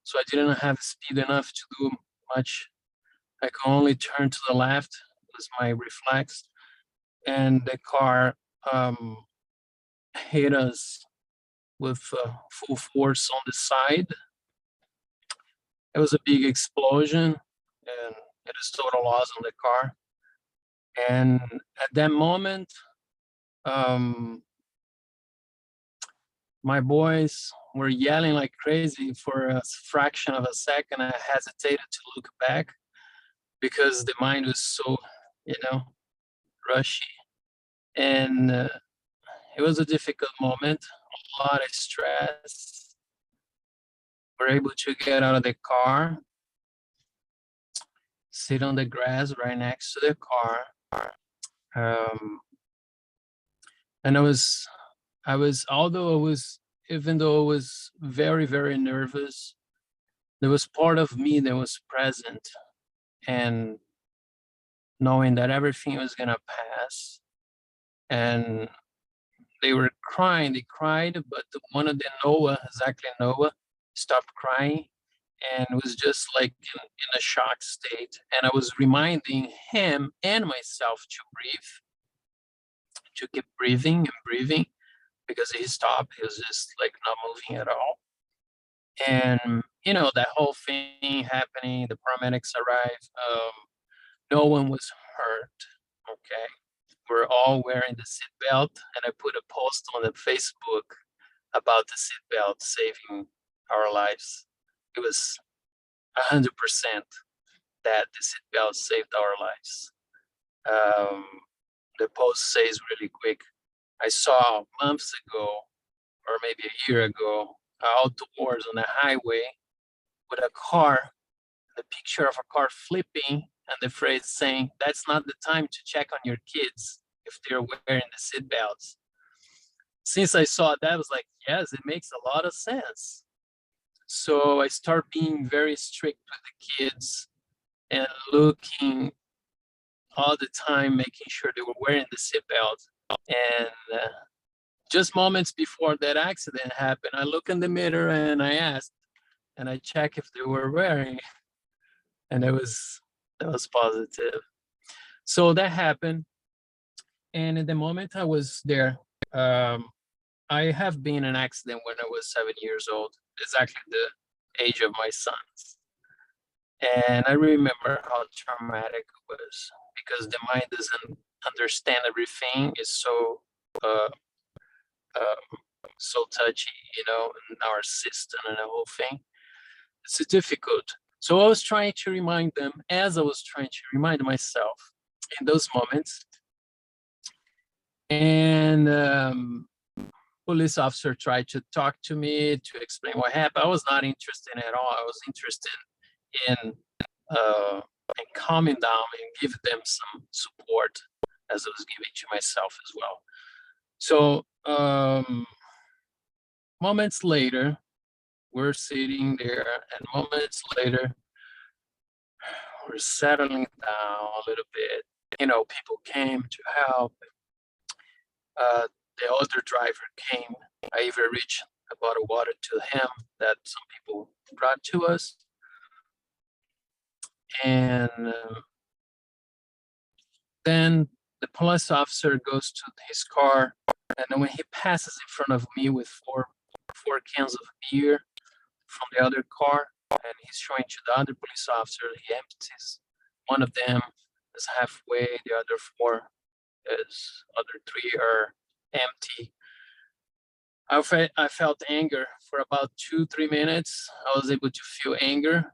so I didn't have speed enough to do much. I could only turn to the left, was my reflex, and the car hit us with full force on the side. It was a big explosion, and it is total loss on the car. And at that moment, my boys were yelling like crazy. For a fraction of a second, I hesitated to look back because the mind was so, rushy. And it was a difficult moment, a lot of stress. We're able to get out of the car, sit on the grass right next to the car. And even though I was very, very nervous, there was part of me that was present, and knowing that everything was gonna pass. And they were crying, they cried, but one of the Noah, exactly Noah, stopped crying and was just like in a shock state. And I was reminding him and myself to breathe, to keep breathing and breathing, because he stopped. He was just like not moving at all. And that whole thing happening, the paramedics arrive. No one was hurt. Okay. We're all wearing the seatbelt, and I put a post on the Facebook about the seatbelt saving our lives. It was 100% that the seatbelt saved our lives. The post says really quick, I saw months ago, or maybe a year ago, outdoors on the highway with a car, the picture of a car flipping, and the phrase saying, that's not the time to check on your kids if they're wearing the seatbelts. Since I saw that, I was like, yes, it makes a lot of sense. So I start being very strict with the kids and looking all the time, making sure they were wearing the seatbelt. And just moments before that accident happened, I look in the mirror and I asked, and I check if they were wearing, and that was positive. So that happened. And in the moment I was there, I have been in an accident when I was 7 years old, exactly the age of my sons. And I remember how traumatic it was, because the mind doesn't understand everything. It's so so touchy, in our system and the whole thing. It's difficult. So I was trying to remind them, as I was trying to remind myself in those moments. And police officer tried to talk to me to explain what happened. I was not interested at all. I was interested in calming down and give them some support, as I was giving to myself as well. So moments later, we're sitting there, and moments later, we're settling down a little bit. People came to help. The other driver came. I even reached a bottle of water to him that some people brought to us. And then the police officer goes to his car, and then when he passes in front of me with four cans of beer from the other car, and he's showing to the other police officer, he empties one of them, is halfway, the other four other three are empty. I felt anger for about 2-3 minutes. I was able to feel anger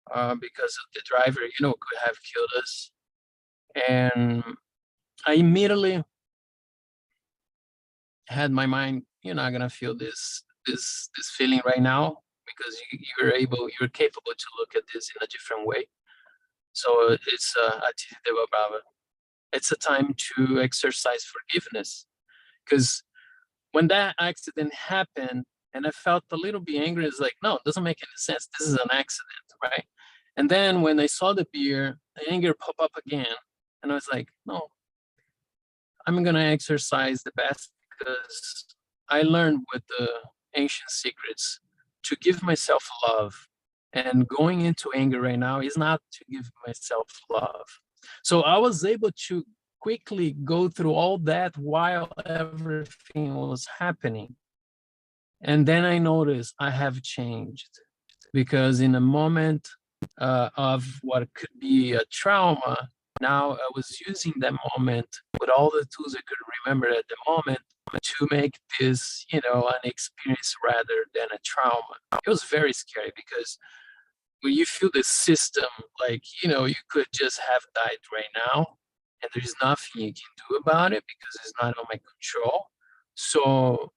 because of the driver, could have killed us. And I immediately had my mind, you're not gonna feel this feeling right now, because you're capable to look at this in a different way. So it's Ati Deva Brava. It's a time to exercise forgiveness, because when that accident happened and I felt a little bit angry, it's like, no, it doesn't make any sense. This is an accident, right? And then when I saw the beer, the anger pop up again, and I was like, no, I'm gonna exercise the best, because I learned with the ancient secrets to give myself love. And going into anger right now is not to give myself love. So I was able to quickly go through all that while everything was happening. And then I noticed I have changed, because in a moment of what could be a trauma, now I was using that moment with all the tools I could remember at the moment to make this, an experience rather than a trauma. It was very scary, because when you feel the system, like, you could just have died right now, and there's nothing you can do about it because it's not on my control. So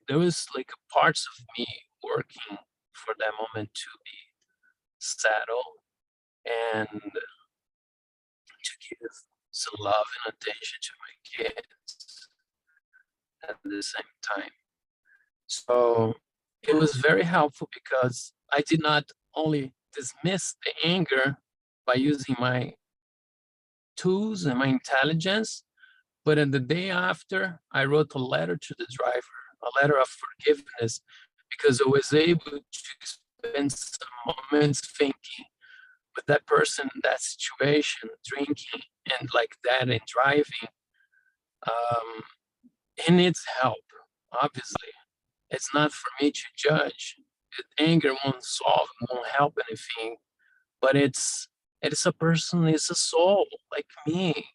there was like parts of me working for that moment to be settled and to give some love and attention to my kids at the same time. So it was very helpful, because I did not only dismiss the anger by using my tools and my intelligence, but in the day after, I wrote a letter to the driver, a letter of forgiveness, because I was able to spend some moments thinking with that person, that situation, drinking and like that and driving. He needs help, obviously. It's not for me to judge. Anger won't solve, won't help anything, but it's a person, it's a soul like me,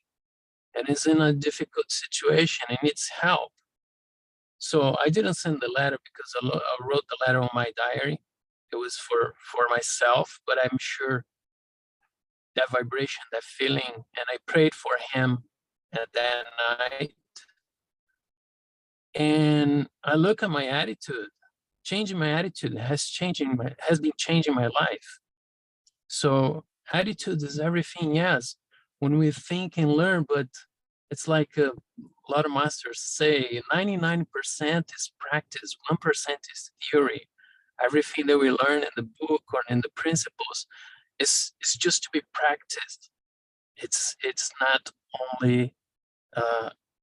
and is in a difficult situation and needs help. So I didn't send the letter because I wrote the letter on my diary. It was for myself, but I'm sure that vibration, that feeling, and I prayed for him at that night. And I look at my attitude, changing my attitude has been changing my life. So attitude is everything, yes. When we think and learn, but it's like a lot of masters say, 99% is practice, 1% is theory. Everything that we learn in the book or in the principles is just to be practiced. It's not only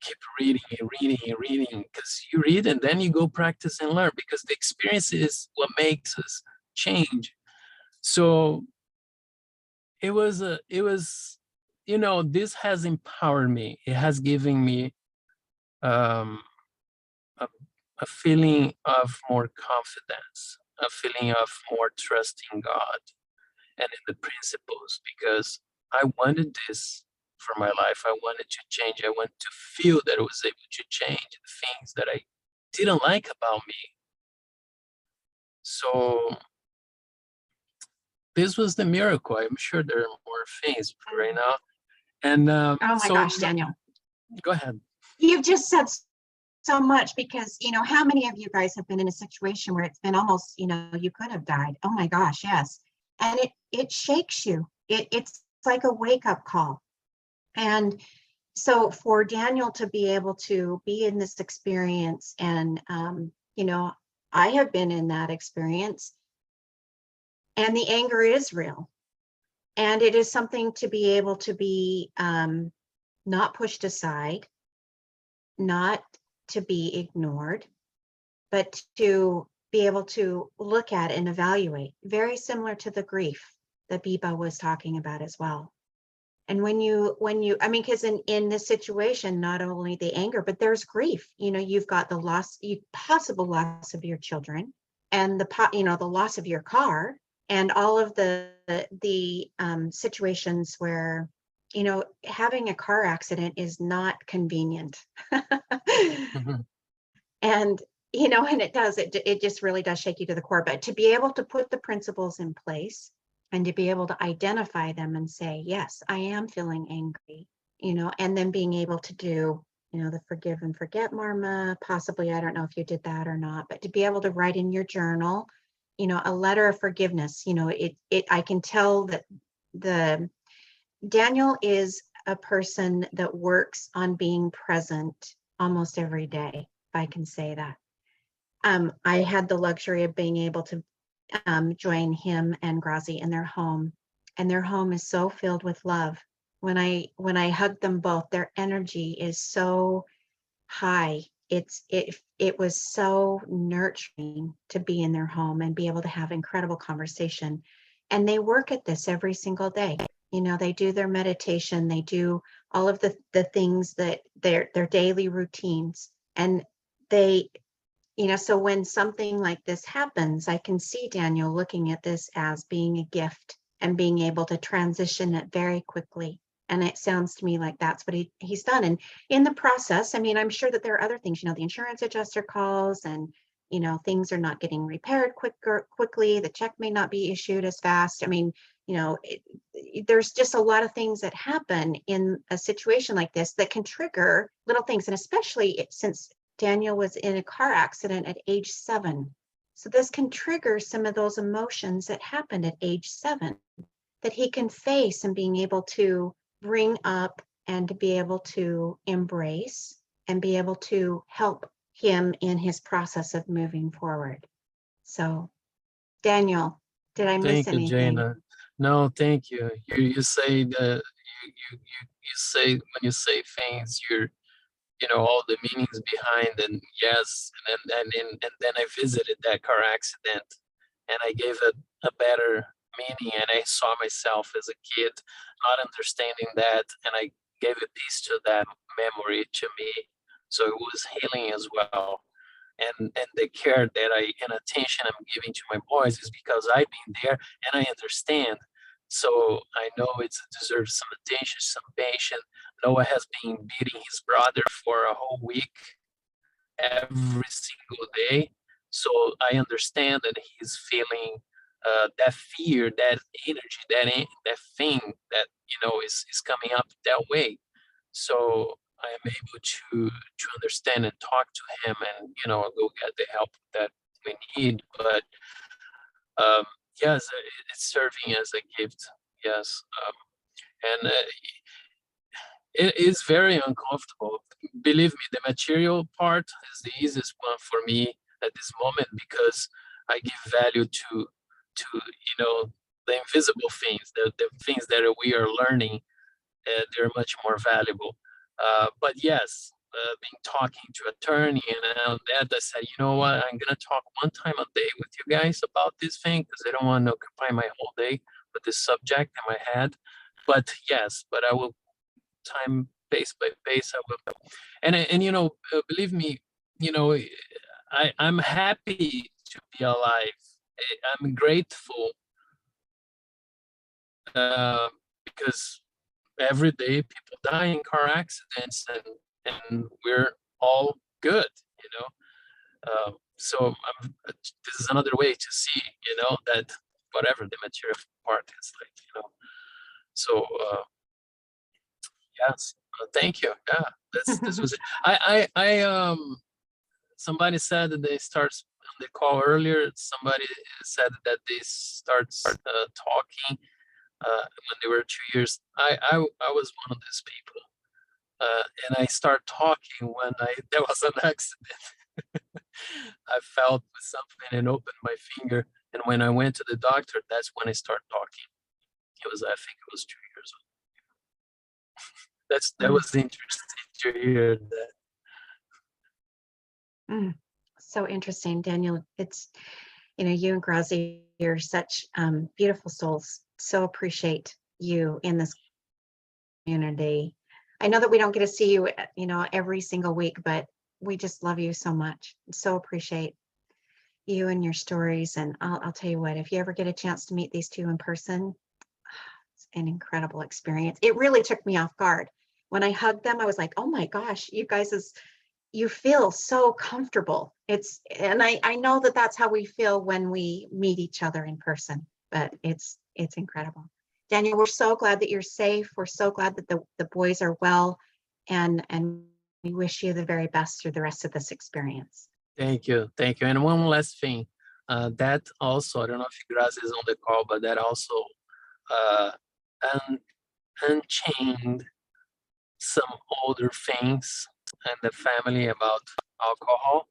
keep reading and reading and reading, because you read and then you go practice and learn, because the experience is what makes us change. So it was this has empowered me. It has given me um, a feeling of more confidence, a feeling of more trust in God and in the principles, because I wanted this for my life. I wanted to change. I wanted to feel that I was able to change the things that I didn't like about me. So this was the miracle. I'm sure there are more things right now. And Oh my gosh, Daniel. Go ahead. You've just said so much, because how many of you guys have been in a situation where it's been almost, you could have died. Oh my gosh, yes. And it shakes you. It's like a wake-up call. And so for Daniel to be able to be in this experience, and I have been in that experience, and the anger is real. And it is something to be able to be not pushed aside, not to be ignored, but to be able to look at and evaluate, very similar to the grief that Biba was talking about as well. And when you, because in this situation, not only the anger, but there's grief. You've got the possible loss of your children, and the loss of your car, and all of the situations where, having a car accident is not convenient. Mhm. And, and it just really does shake you to the core. But to be able to put the principles in place and to be able to identify them and say, yes, I am feeling angry, and then being able to do, the forgive and forget, Marma, possibly, I don't know if you did that or not, but to be able to write in your journal, a letter of forgiveness, I can tell that Daniel is a person that works on being present almost every day, if I can say that. I had the luxury of being able to join him and Grazi in their home, and their home is so filled with love. When I hug them both, their energy is so high. It was so nurturing to be in their home and be able to have incredible conversation. And they work at this every single day. They do their meditation, they do all of the things that their daily routines, and they, so when something like this happens, I can see Daniel looking at this as being a gift and being able to transition it very quickly. And it sounds to me like that's what he's done. And in the process, I'm sure that there are other things, the insurance adjuster calls, and, things are not getting repaired quickly. The check may not be issued as fast. There's just a lot of things that happen in a situation like this that can trigger little things. And especially since Daniel was in a car accident at age 7. So this can trigger some of those emotions that happened at age 7 that he can face, and being able to bring up and to be able to embrace and be able to help him in his process of moving forward. So, Daniel, did I miss Thank you, anything? Jana. No, thank you. You say that you say, when you say things, all the meanings behind, and yes, and then I visited that car accident, and I gave it a better meaning, and I saw myself as a kid not understanding that, and I gave a piece to that memory to me, so it was healing as well. and the care that and attention I'm giving to my boys is because I've been there and I understand. So I know it deserves some attention, some patience. Noah has been beating his brother for a whole week, every single day. So I understand that he's feeling that fear, that energy, that thing that is coming up that way. So I am able to understand and talk to him, and go get the help that we need. But yes, it's serving as a gift. Yes, and it is very uncomfortable. Believe me, the material part is the easiest one for me at this moment because I give value to the invisible things, the things that we are learning. They're much more valuable. But yes, being talking to attorney and all that, I said, you know what, I'm gonna talk one time a day with you guys about this thing because I don't want to occupy my whole day with this subject in my head. But yes, but I will time pace by pace. I will, and believe me, I'm happy to be alive. I'm grateful because every day people die in car accidents, and we're all good, so this is another way to see, that whatever the material part is like, so yes, thank you. Yeah, this was it. I somebody said that they start on the call earlier. Somebody said that they start talking when they were 2 years. I was one of these people, and I start talking when there was an accident. I felt something and opened my finger, and when I went to the doctor, that's when I started talking. I think it was 2 years old. That was interesting to hear that. So interesting, Daniel. It's, you and Grazi, you're such beautiful souls. So appreciate you in this community. I know that we don't get to see you, every single week, but we just love you so much. So appreciate you and your stories. And I'll tell you what, if you ever get a chance to meet these two in person, it's an incredible experience. It really took me off guard. When I hugged them, I was like, oh my gosh, you guys, you feel so comfortable. And I know that that's how we feel when we meet each other in person, but it's incredible. Daniel, we're so glad that you're safe. We're so glad that the boys are well, and we wish you the very best through the rest of this experience. Thank you. And one last thing, that also, I don't know if Grazi is on the call, but that also unchained some older things in the family about alcohol,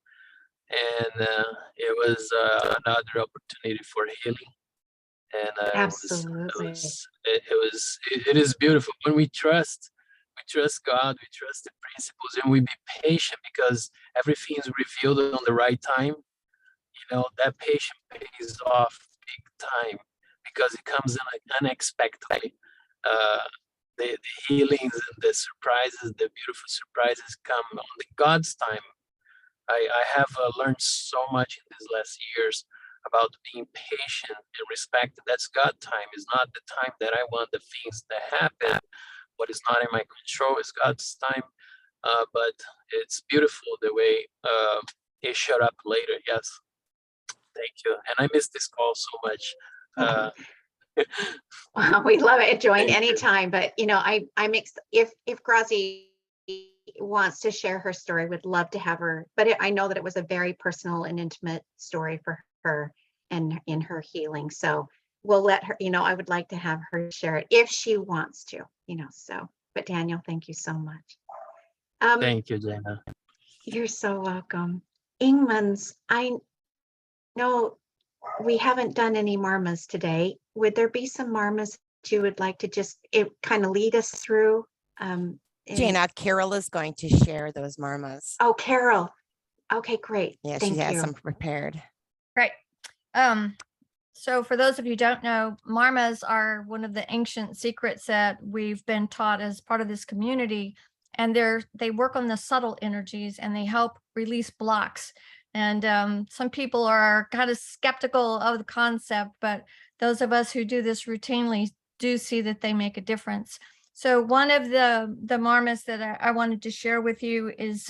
and it was another opportunity for healing. And Absolutely. it is beautiful when we trust God, we trust the principles, and we be patient because everything is revealed on the right time. That patience pays off big time because it comes in unexpectedly. The healings and the surprises, the beautiful surprises come on the God's time. I have learned so much in these last years about being patient and respect. That's God time. It's not the time that I want the things to happen. What is not in my control is God's time. But it's beautiful the way it showed up later. Yes. Thank you. And I miss this call so much. Well, we love it. Join anytime, but I'm if Grazi wants to share her story, would love to have her, but I know that it was a very personal and intimate story for her and in her healing. So we'll let her, I would like to have her share it if she wants to, but Daniel, thank you so much. Thank you, Jana. You're so welcome. Ingmans, I know we haven't done any marmas today. Would there be some marmas that you would like to just kind of lead us through? Jana, Carol is going to share those marmas. Oh, Carol. Okay, great. Yeah, Thank she has you. some prepared. Great. So for those of you who don't know, marmas are one of the ancient secrets that we've been taught as part of this community. And they work on the subtle energies and they help release blocks. And some people are kind of skeptical of the concept, but those of us who do this routinely do see that they make a difference. So one of the marmots that I wanted to share with you is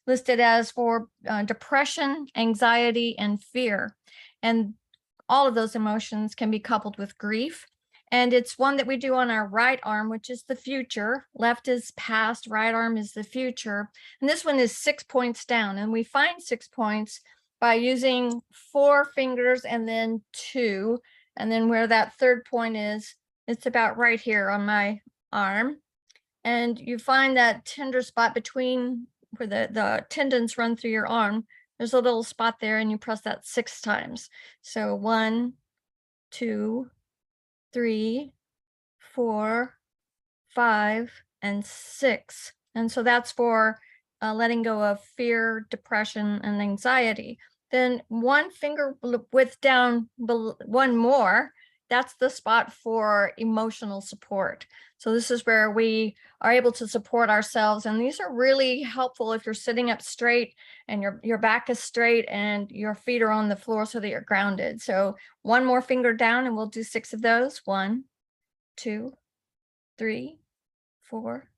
listed as for depression, anxiety, and fear. And all of those emotions can be coupled with grief. And it's one that we do on our right arm, which is the future. Left is past, right arm is the future. And this one is 6 points down. And we find 6 points by using 4 fingers and then 2. And then where that third point is, it's about right here on my arm. And you find that tender spot between where the tendons run through your arm. There's a little spot there, and you press that 6 times. So 1, 2, 3, 4, 5, and 6. And so that's for letting go of fear, depression, and anxiety. Then 1 finger width down, 1 more, that's the spot for emotional support. So this is where we are able to support ourselves. And these are really helpful if you're sitting up straight and your back is straight and your feet are on the floor so that you're grounded. So 1 more finger down and we'll do 6 of those. 1, 2, 3, 4,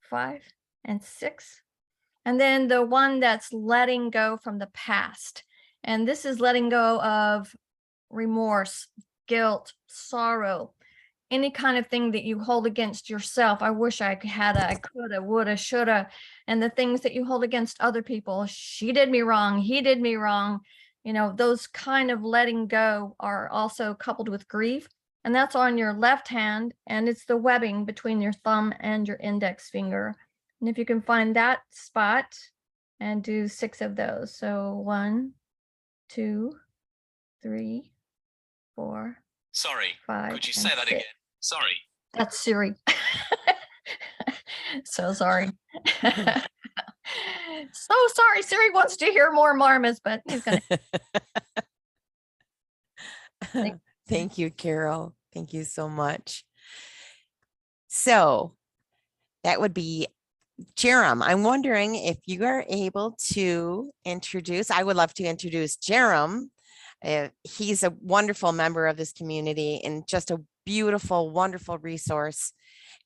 5, and 6. And then the one that's letting go from the past. And this is letting go of remorse, guilt, sorrow, any kind of thing that you hold against yourself. I wish I had I coulda, woulda, shoulda, and the things that you hold against other people. She did me wrong. He did me wrong. You know, those kind of letting go are also coupled with grief. And that's on your left hand. And it's the webbing between your thumb and your index finger. And if you can find that spot and do 6 of those. So 1, 2, 3, 4. Sorry, 5. could you and say that 6. again? Sorry. That's Siri. So sorry. So sorry. Siri wants to hear more marmots, but he's gonna. Thank you, Carol. Thank you so much. So that would be Jerem. I'm wondering if you are able to introduce, I would love to introduce Jerem. He's a wonderful member of this community and just a beautiful, wonderful resource.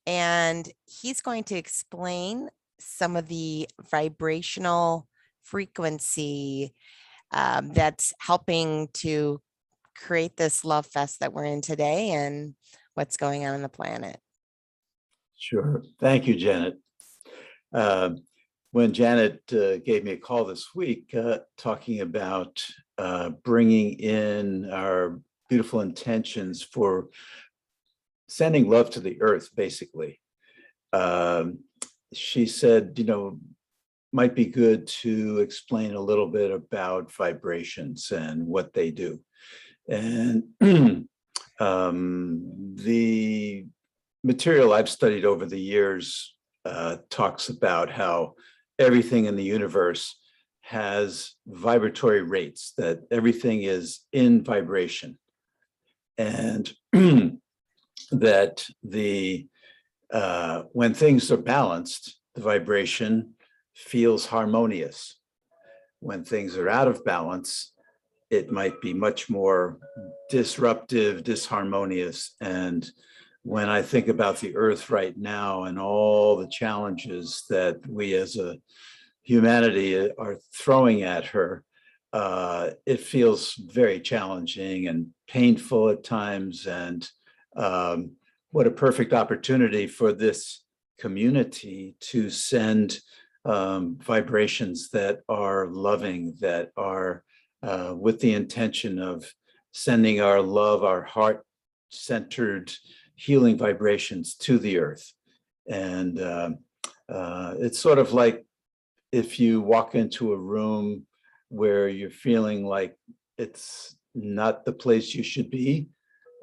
And he's going to explain some of the vibrational frequency that's helping to create this love fest that we're in today and what's going on the planet. Sure. Thank you, Janet. When Janet gave me a call this week talking about bringing in our beautiful intentions for sending love to the earth, basically, she said, you know, might be good to explain a little bit about vibrations and what they do. And the material I've studied over the years talks about how everything in the universe has vibratory rates, that everything is in vibration. And that when things are balanced, the vibration feels harmonious. When things are out of balance, it might be much more disruptive, disharmonious. And when I think about the earth right now and all the challenges that we as a humanity are throwing at her, it feels very challenging and painful at times. And what a perfect opportunity for this community to send vibrations that are loving, that are with the intention of sending our love, our heart-centered healing vibrations to the earth. And it's sort of like if you walk into a room where you're feeling like it's not the place you should be,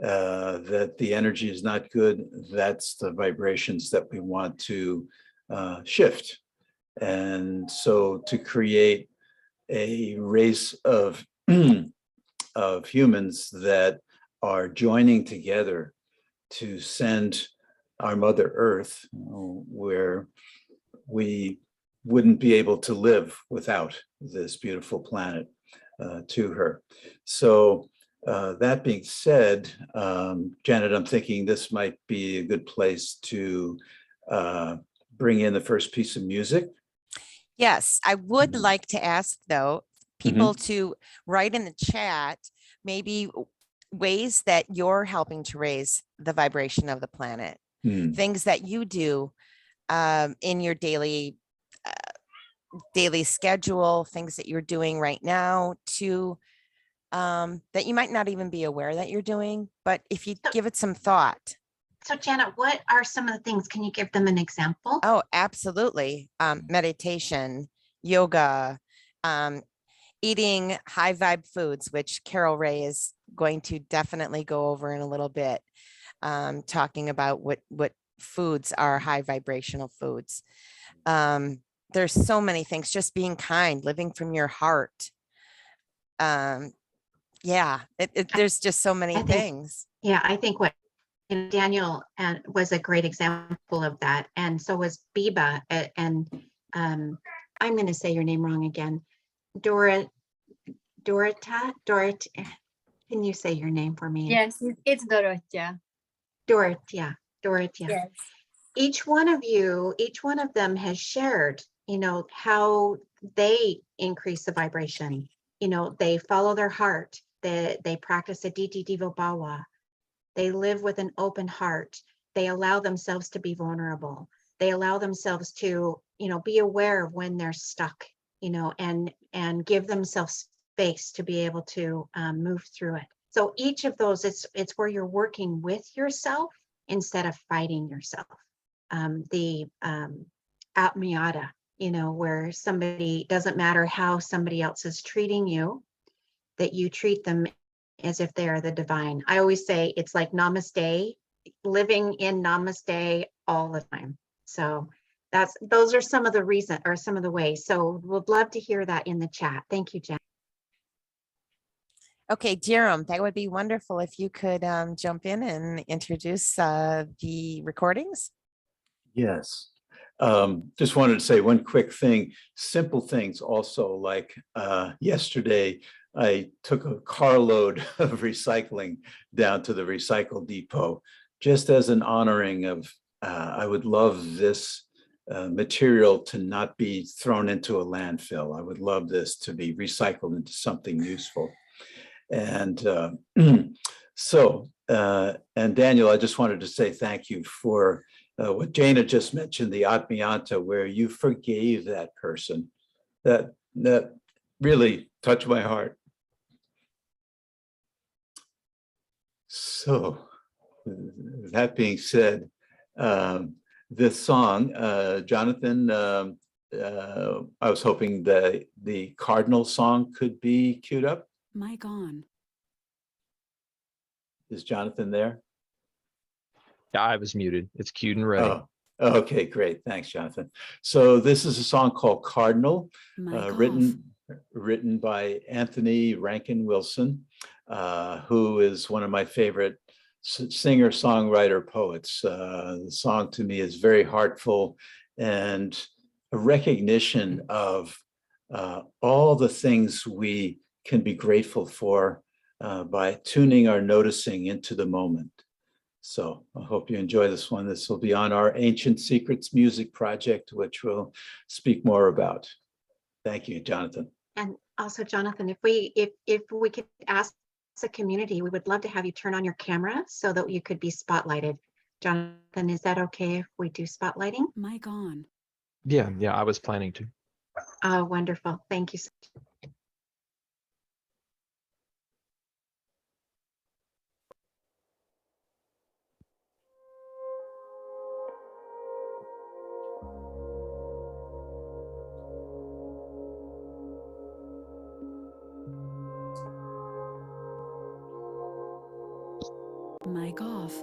that the energy is not good, that's the vibrations that we want to shift. And so to create a race of of humans that are joining together to send our Mother Earth, where we wouldn't be able to live without this beautiful planet to her. So that being said, Janet, I'm thinking this might be a good place to bring in the first piece of music. Yes, I would Mhm. like to ask though, people to write in the chat, maybe ways that you're helping to raise the vibration of the planet, Hmm. things that you do in your daily schedule, things that you're doing right now to that you might not even be aware that you're doing, but if you give it some thought. So Janet, what are some of the things? Can you give them an example? Oh, absolutely. Meditation, yoga, eating high vibe foods, which Carol Ray is going to definitely go over in a little bit, talking about what foods are high vibrational foods. There's so many things, just being kind, living from your heart. Yeah, there's just so many I think- things. Yeah, I think what Daniel was a great example of that, and so was Biba, and I'm going to say your name wrong again. Dorita. Can you say your name for me? Yes, it's Dorothea. Dorothea. Yes. Each one of them has shared, how they increase the vibration. They follow their heart. They practice a Diti Devo Bawa. They live with an open heart. They allow themselves to be vulnerable. They allow themselves to, be aware of when they're stuck, and give themselves space to be able to move through it. So each of those, it's where you're working with yourself instead of fighting yourself. The Atmiyata, where somebody, doesn't matter how somebody else is treating you, that you treat them as if they are the divine. I always say it's like namaste, living in namaste all the time. So those are some of the reasons or some of the ways. So we'd love to hear that in the chat. Thank you, Jen. Okay, Jerome, that would be wonderful if you could jump in and introduce the recordings. Yes. Just wanted to say one quick thing, simple things also, like yesterday, I took a carload of recycling down to the recycle depot, just as an honoring of, I would love this material to not be thrown into a landfill. I would love this to be recycled into something useful. And and Daniel, I just wanted to say thank you for what Jana just mentioned, the Atmiyanta, where you forgave that person. That really touched my heart. So that being said, this song, Jonathan, I was hoping that the Cardinal song could be queued up. Mic on. Is Jonathan there? Yeah, I was muted. It's queued and ready. Oh, okay, great. Thanks, Jonathan. So this is a song called Cardinal, Mic written by Anthony Rankin Wilson, who is one of my favorite singer-songwriter poets. The song to me is very heartful and a recognition of all the things we can be grateful for by tuning our noticing into the moment. So I hope you enjoy this one. This will be on our Ancient Secrets music project, which we'll speak more about. Thank you, Jonathan. And also, Jonathan, if we could ask the community, we would love to have you turn on your camera so that you could be spotlighted. Jonathan, is that okay if we do spotlighting? Mic on. Yeah, I was planning to. Oh, wonderful. Thank you so much. Mic off.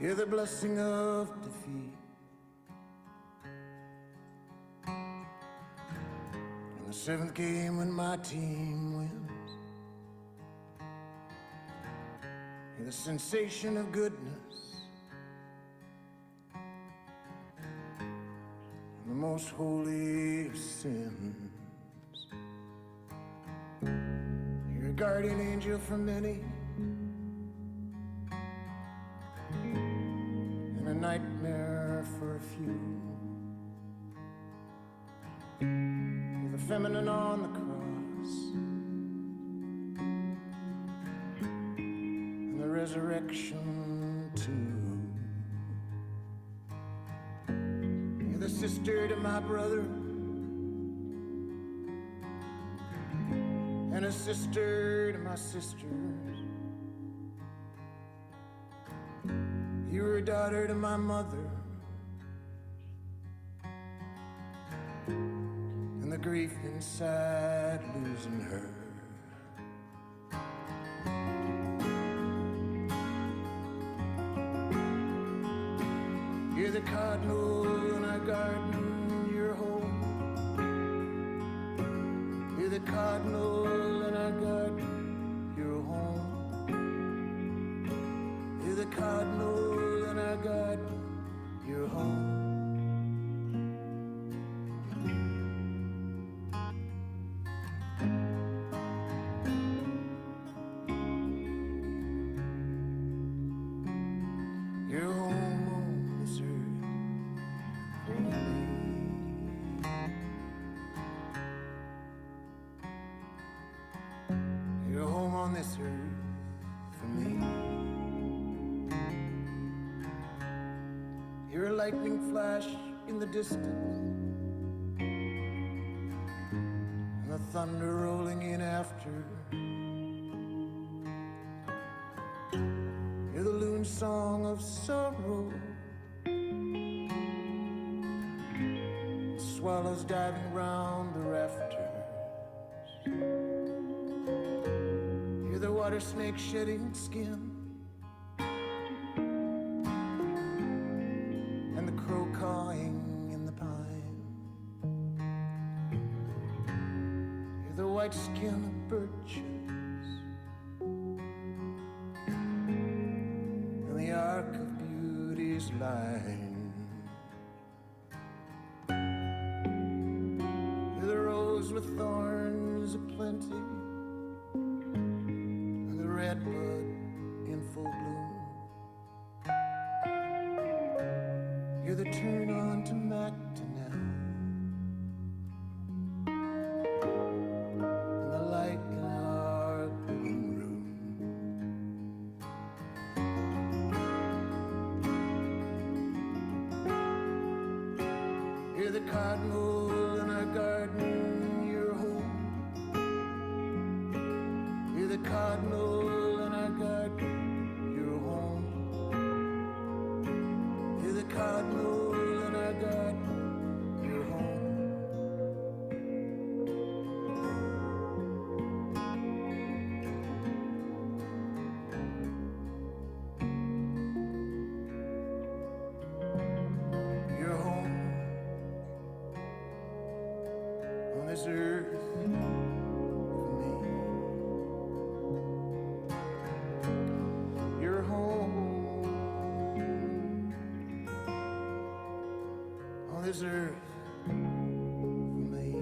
Hear the blessing of defeat. In the seventh game when my team wins. Hear the sensation of goodness. In the most holy of sins. You're a guardian angel for many. And a nightmare for a few. You're the feminine on the cross. And the resurrection too. You're the sister to my brother. And a sister to my sisters. You were a daughter to my mother. And the grief inside losing her. You're the cardinal in our garden, your home. You're the cardinal in our garden, your home. You're the cardinal in our garden, your home. Your home on this earth for me. Your home on this earth for me. You're a lightning flash in the distance, and the thunder rolling in after. You're the loon song of sorrow, swallows diving round the rafters. You're the water snake shedding skin, and the crow cawing in the pine. You're the white skin of birches, and the arc of beauty's line. You're the rose with thorns aplenty, and the redbud in full bloom. You're the turn on to Macdonell, and the light in our living room. You're the cardinal in our garden, your home. You're the cardinal in our garden, your home. You're the cardinal in our garden, your home. Your home on this earth for me. Your home on this earth for me.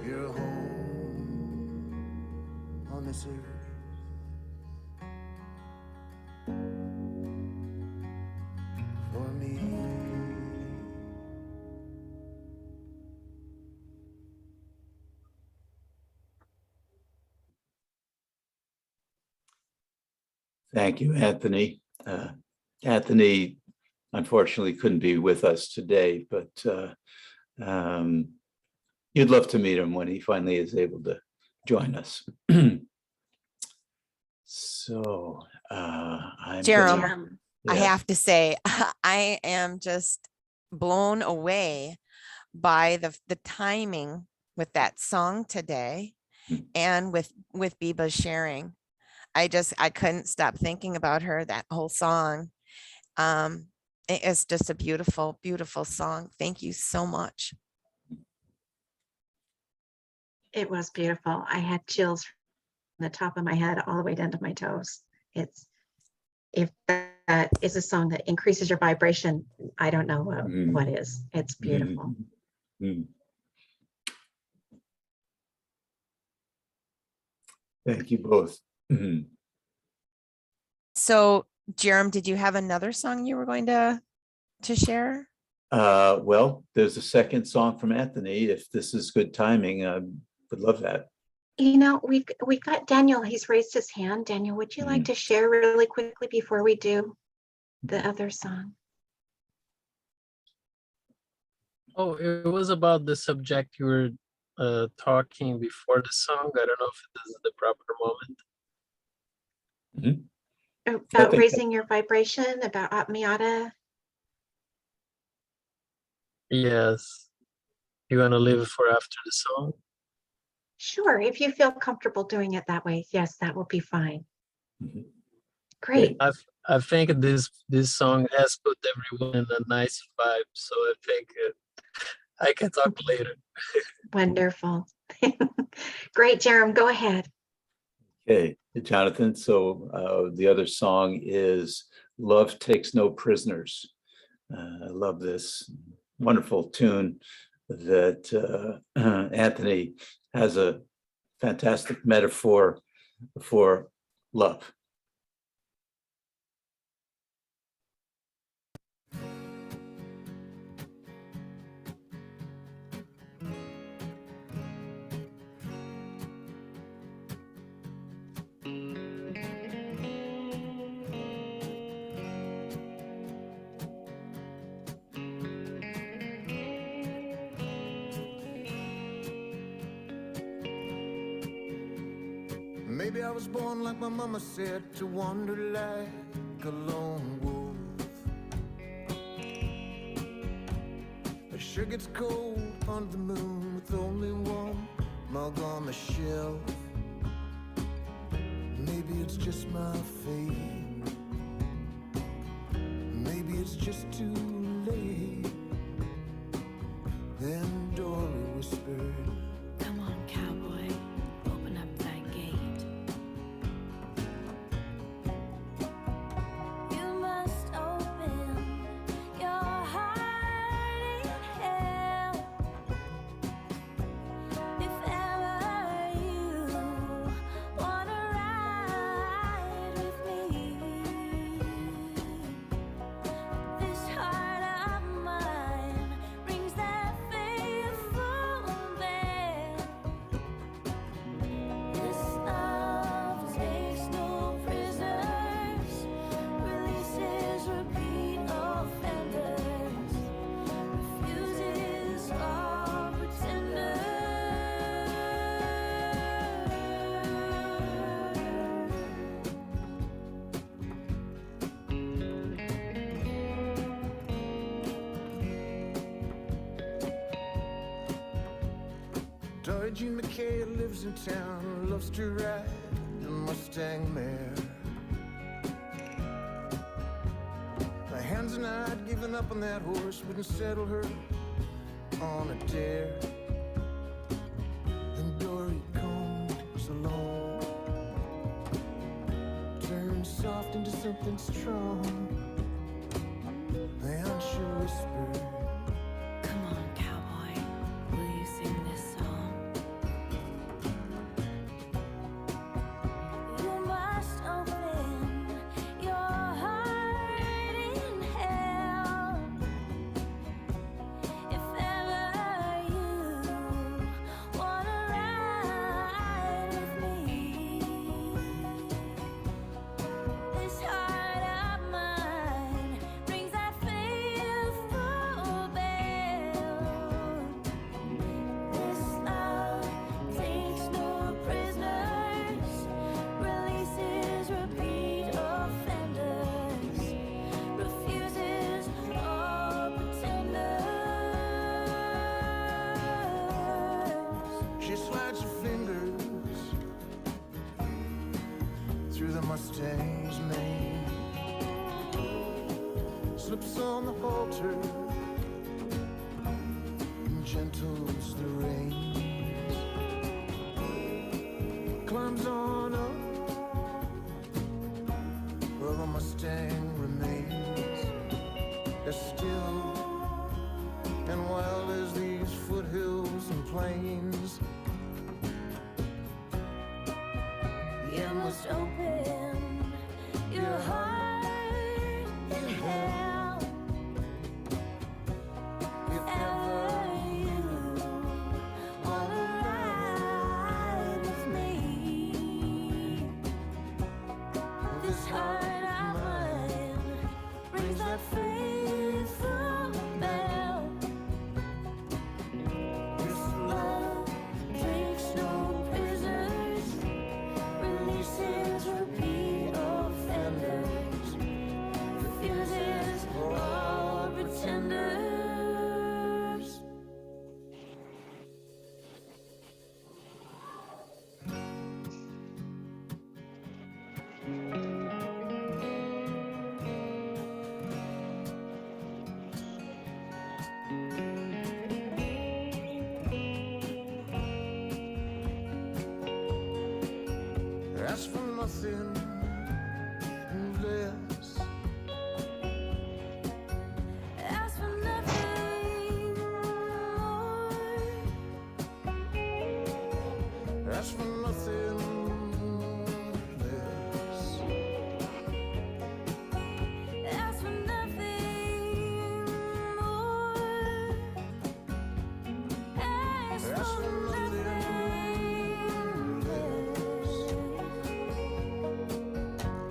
Your home on this earth for me. Thank you, Anthony. Anthony unfortunately couldn't be with us today, but you'd love to meet him when he finally is able to join us. So I'm Jerome, gonna- I Yeah. have to say, I am just blown away by the timing with that song today Mm. and with Biba's sharing. I couldn't stop thinking about her, that whole song. It is just a beautiful, beautiful song. Thank you so much. It was beautiful. I had chills from the top of my head all the way down to my toes. If that is a song that increases your vibration, I don't know what is. It's beautiful. Thank you both. So, Jerem, did you have another song you were going to share? Well, there's a second song from Anthony. If this is good timing, I would love that. You know, we've got Daniel. He's raised his hand. Daniel, would you like to share really quickly before we do the other song? Oh, it was about the subject you were talking before the song. I don't know if this is the proper moment. About raising your vibration, about Atmiyata. Yes. You want to leave it for after the song? Sure, if you feel comfortable doing it that way, yes, that will be fine. Great. I think this song has put everyone in a nice vibe, so I think I can talk later. Wonderful. Great, Jerem, go ahead. Okay, Jonathan. So the other song is Love Takes No Prisoners. I love this wonderful tune that Anthony has a fantastic metaphor for love. Maybe I was born, like my mama said, to wander like a lone wolf. It sure gets cold under the moon with only one mug on the shelf. Maybe it's just my fate. Maybe it's just too late. Then Dory whispered, Come on, cowboy, open up that gate. You must open your heart in hell. If ever you wanna ride with me, this heart of mine rings that faithful bell. This love takes no prisoners, releases repeat offenders, refuses all pretenders. Dory Jean McKay lives in town, loves to ride the Mustang mare. My hands and I'd given up on that horse, wouldn't settle her on a dare. Then Dory comes along, turns soft into something strong. And she whispered, Come on, cowboy, will you sing this song? You must open your heart in hell. If ever you wanna ride with me, this heart of mine rings that faithful bell. This love takes no prisoners, releases repeat offenders, refuses all pretenders. she slides her fingers through Mustang's mane slips on the halter and gentles the reins, climbs on up where the Mustang remains as still and wild as these foothills and plains. You must open your heart and hell. If ever You wanna ride with me. This heart of mine brings that faithful bell. this Love takes no prisoners, releases repeat offenders, refuses all pretenders. ask for nothing less. Ask for nothing more. Ask for nothing less. Ask for nothing more. Ask Ask for for nothing nothing less.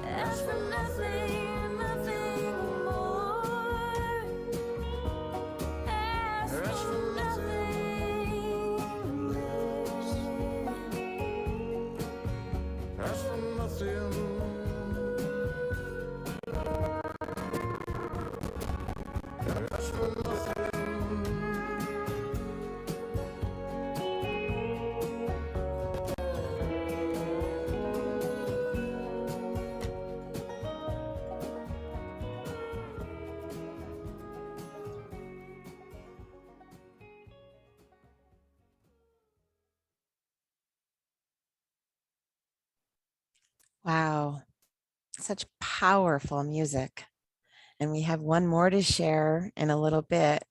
Ask for nothing, nothing more. Ask Ask for for nothing less. Ask for nothing. Ask for nothing. Wow, such powerful music. And we have one more to share in a little bit.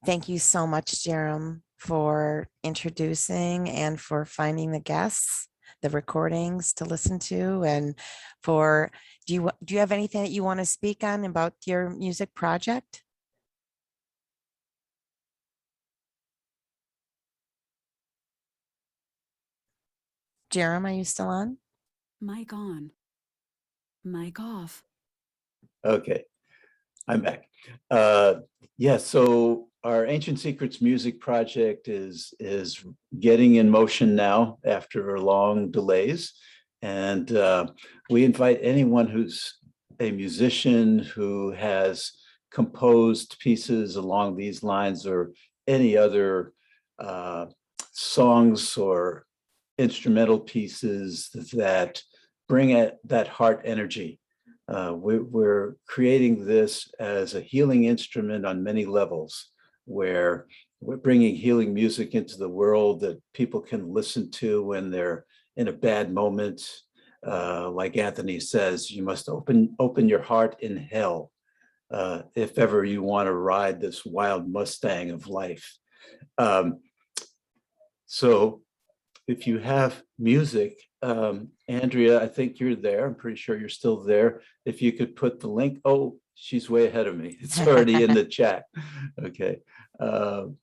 Thank you so much, Jerem, for introducing and for finding the guests, the recordings to listen to, and for, do you have anything that you want to speak on about your music project? Jerem, are you still on? Mic on. Mic off. Okay, I'm back. Yes, so our Ancient Secrets music project is getting in motion now after long delays. And we invite anyone who's a musician who has composed pieces along these lines or any other songs or instrumental pieces that bring that heart energy. We're creating this as a healing instrument on many levels, where we're bringing healing music into the world that people can listen to when they're in a bad moment. Like Anthony says, you must open your heart in hell if ever you want to ride this wild Mustang of life. So if you have music, Andrea, I think you're there. I'm pretty sure you're still there. If you could put the link. Oh, she's way ahead of me. It's already in the chat. Okay.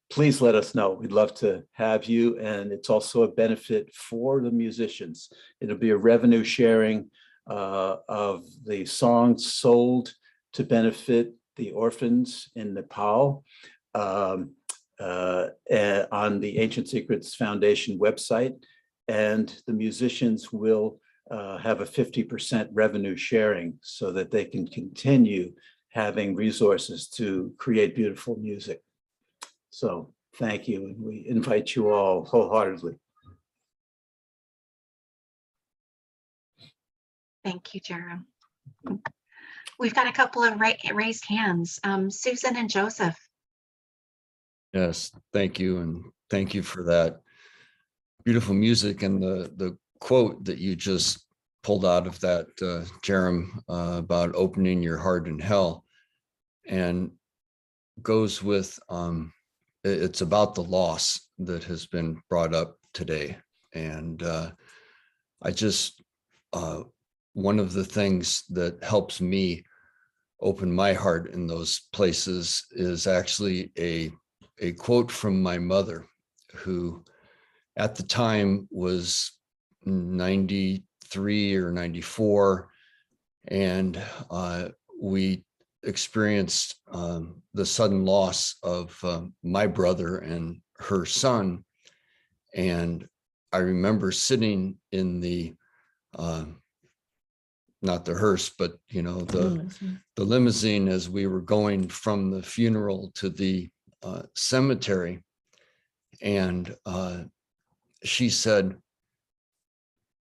Please let us know. We'd love to have you. And it's also a benefit for the musicians. It'll be a revenue sharing of the songs sold to benefit the orphans in Nepal. On the Ancient Secrets Foundation website, and the musicians will have a 50% revenue sharing so that they can continue having resources to create beautiful music. So thank you, and we invite you all wholeheartedly. Thank you, Jerem. We've got a couple of raised hands. Susan and Joseph. Yes, thank you. And thank you for that beautiful music and the quote that you just pulled out of that, Jerem, about opening your heart in hell, and goes with, it's about the loss that has been brought up today. And I just, one of the things that helps me open my heart in those places is actually a quote from my mother, who at the time was 93 or 94. And we experienced the sudden loss of my brother and her son. And I remember sitting in the, not the hearse, but the limousine as we were going from the funeral to the cemetery. And she said,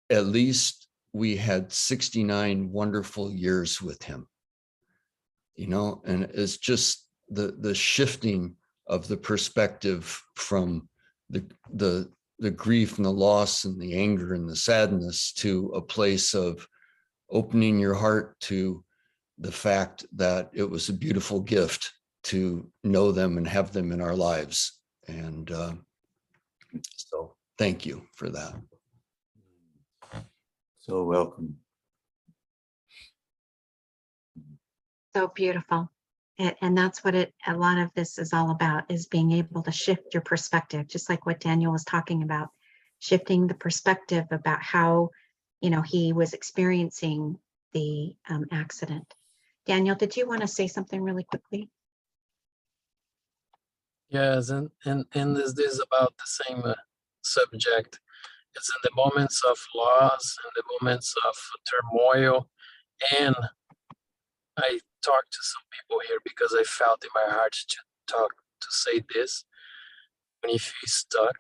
at least we had 69 wonderful years with him, and it's just the shifting of the perspective from the grief and the loss and the anger and the sadness to a place of opening your heart to the fact that it was a beautiful gift to know them and have them in our lives. And so thank you for that. So welcome. So beautiful. And that's what a lot of this is all about, is being able to shift your perspective, just like what Daniel was talking about, shifting the perspective about how, he was experiencing the accident. Daniel, did you want to say something really quickly? Yes, and this is about the same subject. It's in the moments of loss and the moments of turmoil. And I talked to some people here because I felt in my heart to say this. When you feel stuck,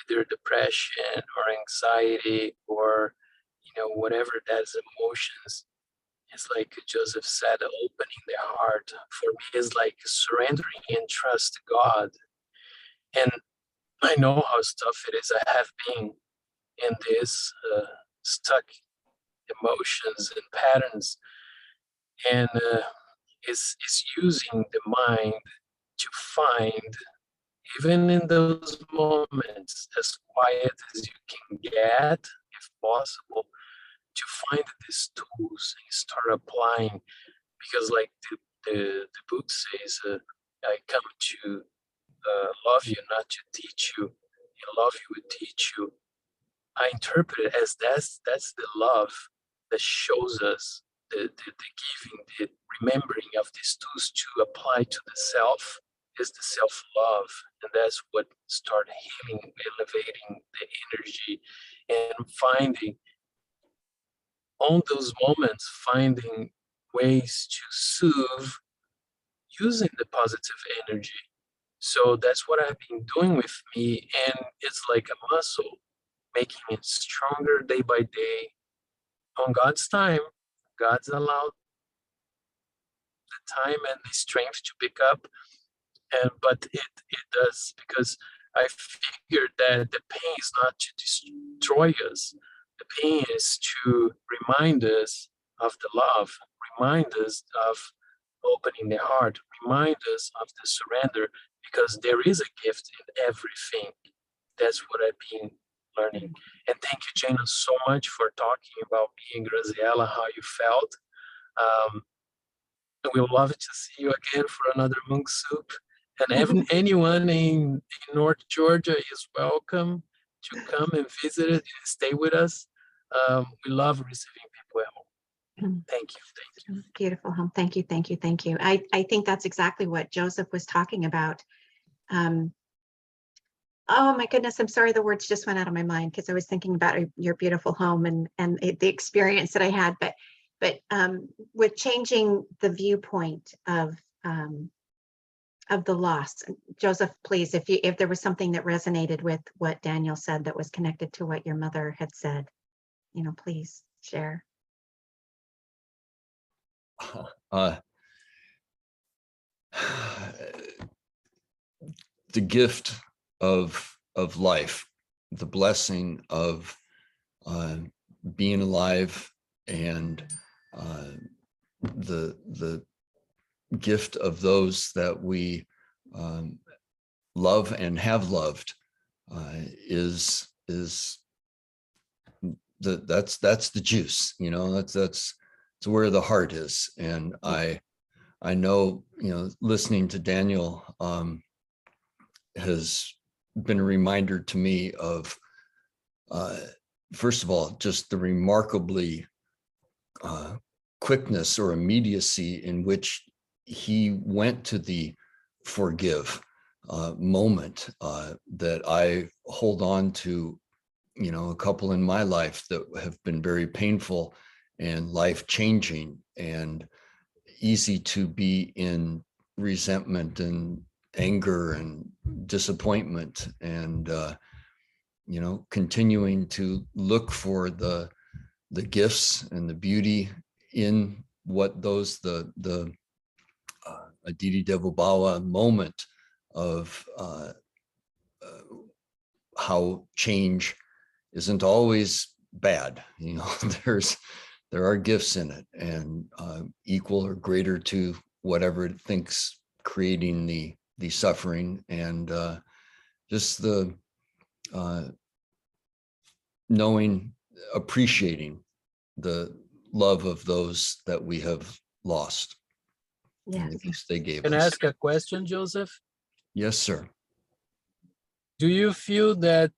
either depression or anxiety or whatever that is, emotions, it's like Joseph said, opening the heart for me is like surrendering and trust God. And I know how tough it is. I have been in this stuck emotions and patterns, and it's using the mind to find, even in those moments, as quiet as you can get, if possible, to find these tools and start applying. Because like the book says, I come to love you, not to teach you. And love you would teach you. I interpret it as that's the love that shows us the giving, the remembering of these tools to apply to the self is the self-love. And that's what started healing, elevating the energy, and finding on those moments, finding ways to soothe using the positive energy. So that's what I've been doing with me. And it's like a muscle, making it stronger day by day. On God's time, God's allowed the time and the strength to pick up. But it does, because I figured that the pain is not to destroy us. The pain is to remind us of the love, remind us of opening the heart, remind us of the surrender, because there is a gift in everything. That's what I've been learning. And thank you, Jana, so much for talking about me and Graziella, how you felt. We would love to see you again for another Monk Soup. And anyone in North Georgia is welcome to come and visit it and stay with us. We love receiving people at home. Thank you. Beautiful home. Thank you. I think that's exactly what Joseph was talking about. Oh my goodness, I'm sorry, the words just went out of my mind because I was thinking about your beautiful home and the experience that I had. But with changing the viewpoint of the loss, Joseph, please, if there was something that resonated with what Daniel said that was connected to what your mother had said, please. share. Uh, the gift of life, the blessing of being alive, and the gift of those that we love and have loved is that's the juice, you know, that's where the heart is. And I know, you know, listening to Daniel has been a reminder to me of first of all, just the remarkably quickness or immediacy in which he went to the forgive moment that I hold on to, you know, a couple in my life that have been very painful and life-changing, and easy to be in resentment and anger and disappointment, and you know, continuing to look for the gifts and the beauty in what those the Aditi Devobawa moment of how change isn't always bad. You know, there are gifts in it, and equal or greater to whatever it thinks creating the suffering, and just the knowing, appreciating the love of those that we have lost. Yeah. And the gifts they gave Can I us. ask a question, Joseph? Yes, sir. Do you feel that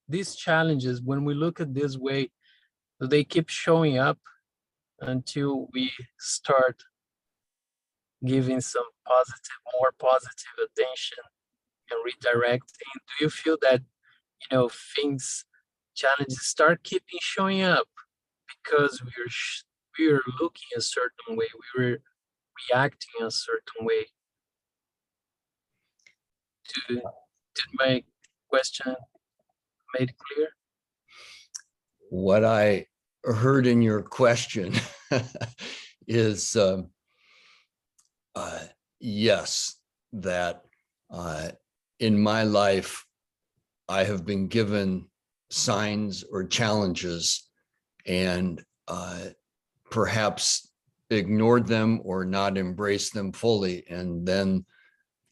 these challenges, when we look at this way, do they keep showing up until we start giving some more positive attention and redirecting? Do you feel that, you know, challenges start keeping showing up because we're looking a certain way, we're reacting a certain way? Did my question made clear? What I heard in your question is yes, that in my life, I have been given signs or challenges, and perhaps ignored them or not embraced them fully. And then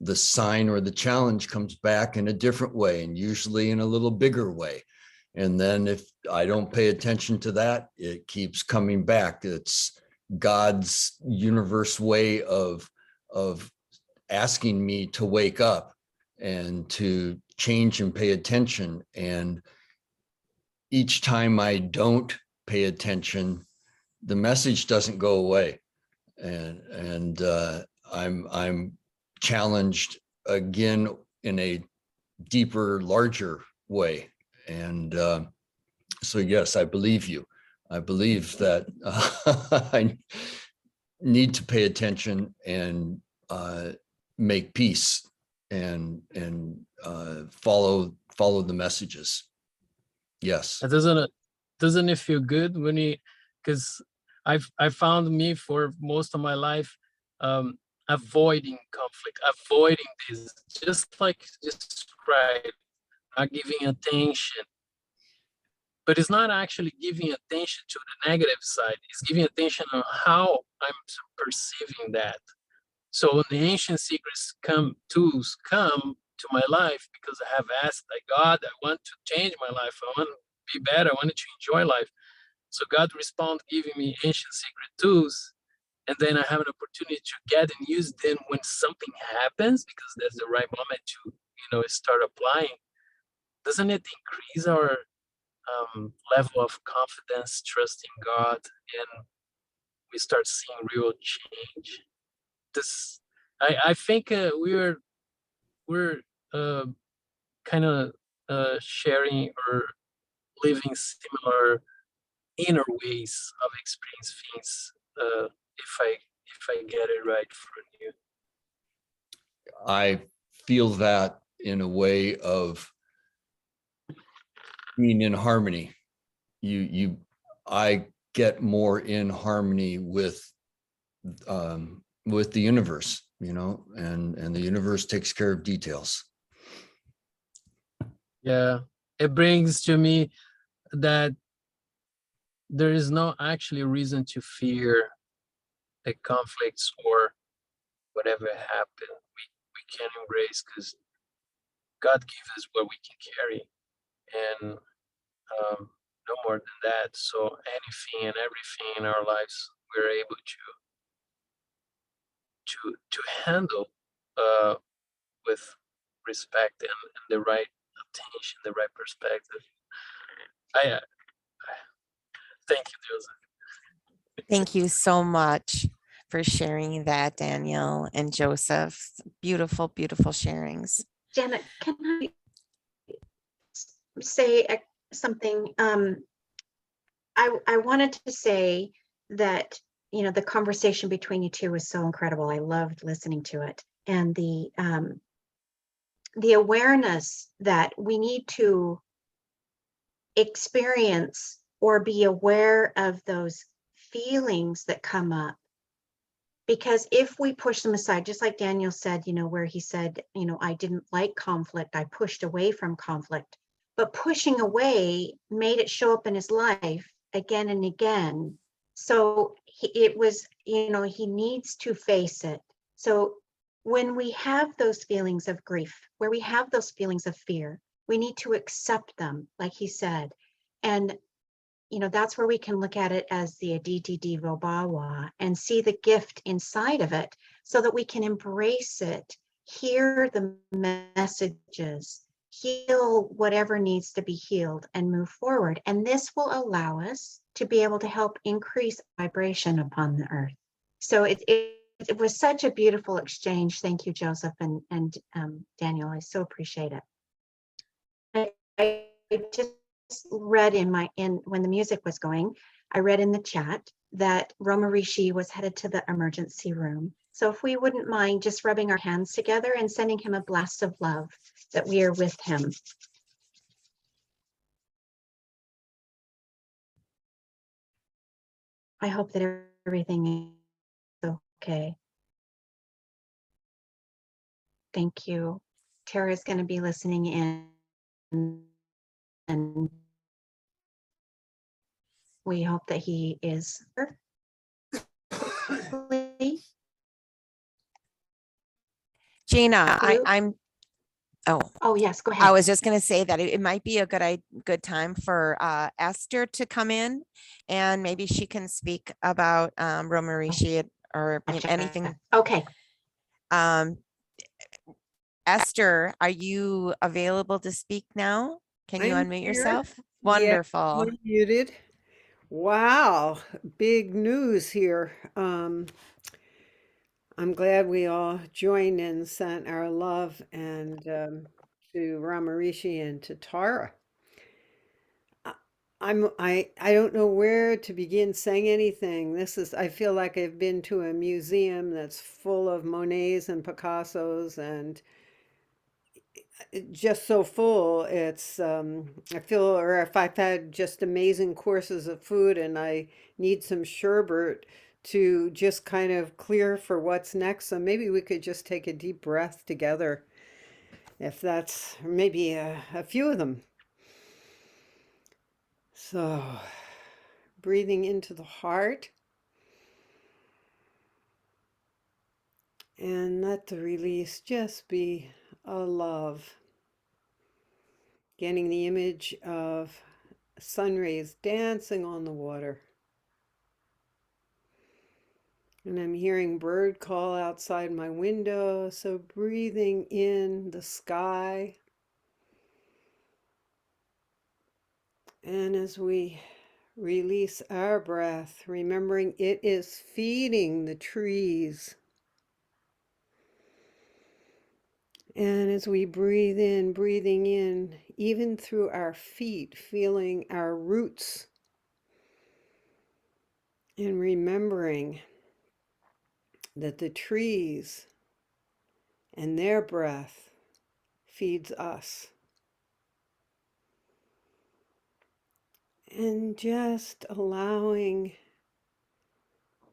the sign or the challenge comes back in a different way, and usually in a little bigger way. And then if I don't pay attention to that, it keeps coming back. It's God's universe way of asking me to wake up and to change and pay attention. And each time I don't pay attention, the message doesn't go away. And I'm challenged again in a deeper, larger way. And so, yes, I believe you. I believe that I need to pay attention and make peace and follow the messages. Yes. Doesn't it feel good when because I found me for most of my life avoiding conflict, avoiding this, just like you described, not giving attention. But it's not actually giving attention to the negative side. It's giving attention on how I'm perceiving that. So when the ancient secrets tools come to my life, because I have asked, like, God, I want to change my life. I want to be better. I want to enjoy life. So God responds, giving me ancient secret tools. And then I have an opportunity to get and use them when something happens, because that's the right moment to, you know, start applying. Doesn't it increase our level of confidence, trust in God, and we start seeing real change? I think we're kind of sharing or living similar inner ways of experience things. If I get it right from you, I feel that in a way of being in harmony. You I get more in harmony with the universe, you know, and the universe takes care of details. Yeah, it brings to me that there is no actually reason to fear the conflicts or whatever happened. We can embrace because God gave us what we can carry, and no more than that. So anything and everything in our lives, we're able to handle with respect and the right attention, the right perspective. I thank you, Joseph. Thank you so much for sharing that, Daniel and Joseph. Beautiful, beautiful sharings. Janet, can I say something? I wanted to say that, you know, the conversation between you two was so incredible. I loved listening to it. And the awareness that we need to experience or be aware of those feelings that come up. Because if we push them aside, just like Daniel said, you know, where he said, you know, I didn't like conflict, I pushed away from conflict, but pushing away made it show up in his life again and again. So it was, you know, he needs to face it. So when we have those feelings of grief, where we have those feelings of fear, we need to accept them, like he said. And you know, that's where we can look at it as the Aditi Devo Bhava and see the gift inside of it so that we can embrace it, hear the messages, heal whatever needs to be healed and move forward. And this will allow us to be able to help increase vibration upon the earth. So it was such a beautiful exchange. Thank you, Joseph and Daniel. I so appreciate it. I just read when the music was going, I read in the chat that Roma Rishi was headed to the emergency room. So if we wouldn't mind just rubbing our hands together and sending him a blast of love that we are with him. I hope that everything is okay. Thank you. Tara's going to be listening in, and we hope that he is. Gina, I'm. Oh yes, go ahead. I was just going to say that it might be a good time for Esther to come in, and maybe she can speak about Roma Rishi or anything. Okay. Esther, are you available to speak now? Can you unmute yourself? Wonderful. Yeah, unmuted. Wow, big news here. I'm glad we all joined and sent our love and to Rama Rishi and to Tara. I don't know where to begin saying anything. I feel like I've been to a museum that's full of Monets and Picassos and just so full. It's I feel, or if I've had just amazing courses of food and I need some sherbet to just kind of clear for what's next. So maybe we could just take a deep breath together, if that's maybe a few of them. So breathing into the heart and let the release just be a love. Getting the image of sun rays dancing on the water. And I'm hearing bird call outside my window, so breathing in the sky. And as we release our breath, remembering it is feeding the trees. And as we breathe in, breathing in, even through our feet, feeling our roots. And remembering that the trees and their breath feeds us. And just allowing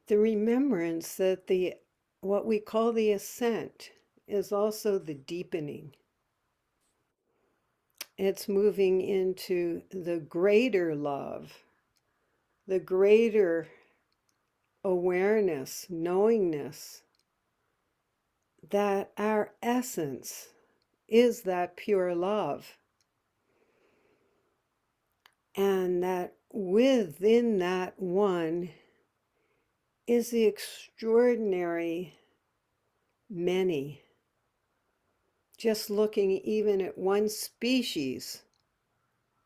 the remembrance that what we call the ascent is also the deepening. It's moving into the greater love, the greater awareness, knowingness that our essence is that pure love. And that within that one is the extraordinary many. Just looking even at one species,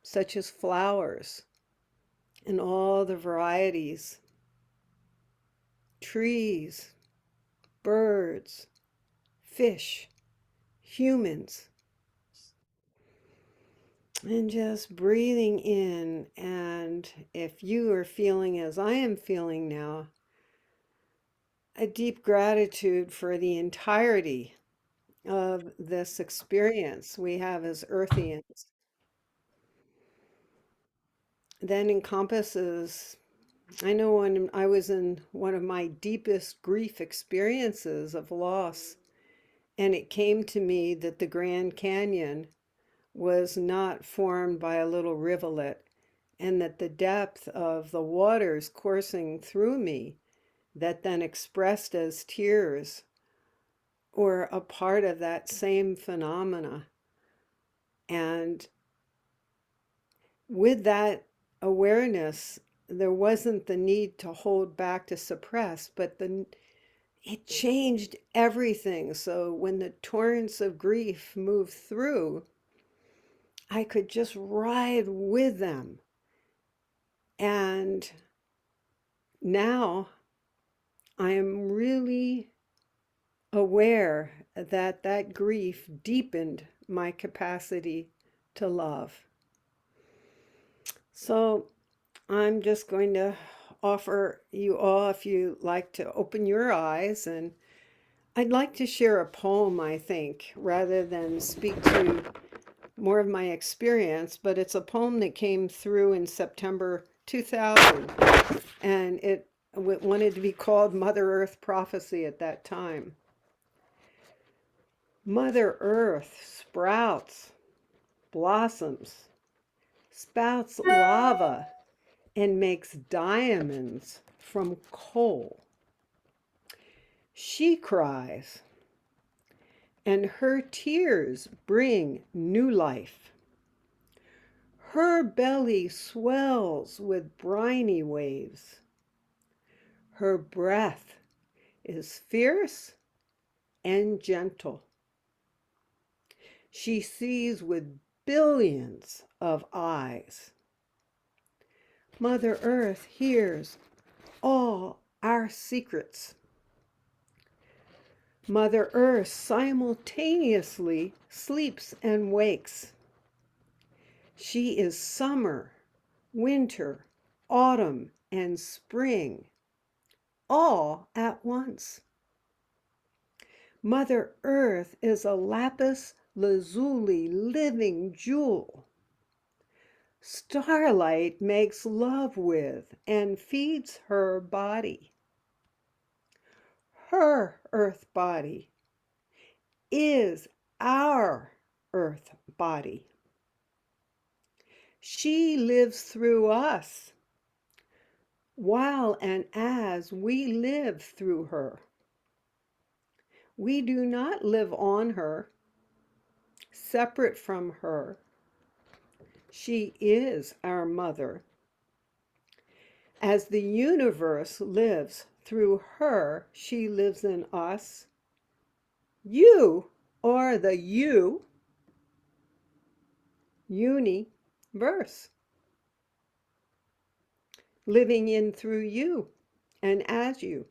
such as flowers and all the varieties, trees, birds, fish, humans, and just breathing in. And if you are feeling as I am feeling now, a deep gratitude for the entirety of this experience we have as Earthians, then encompasses, I know when I was in one of my deepest grief experiences of loss, and it came to me that the Grand Canyon was not formed by a little rivulet, and that the depth of the waters coursing through me that then expressed as tears were a part of that same phenomena. And with that awareness, there wasn't the need to hold back, to suppress, but it changed everything. So when the torrents of grief moved through, I could just ride with them. And now I am really aware that that grief deepened my capacity to love. So I'm just going to offer you all, if you like to open your eyes, and I'd like to share a poem, I think, rather than speak to more of my experience, but it's a poem that came through in September 2000, and it wanted to be called Mother Earth Prophecy at that time. Mother Earth sprouts, blossoms, spouts lava, and makes diamonds from coal. She cries, and her tears bring new life. Her belly swells with briny waves. Her breath is fierce and gentle. She sees with billions of eyes. Mother Earth hears all our secrets. Mother Earth simultaneously sleeps and wakes. She is summer, winter, autumn, and spring, all at once. Mother Earth is a lapis lazuli living jewel. Starlight makes love with and feeds her body. Her earth body is our earth body. She lives through us while and as we live through her. We do not live on her, separate from her. She is our mother. As the universe lives through her, she lives in us. You are the universe, living in through you and as you.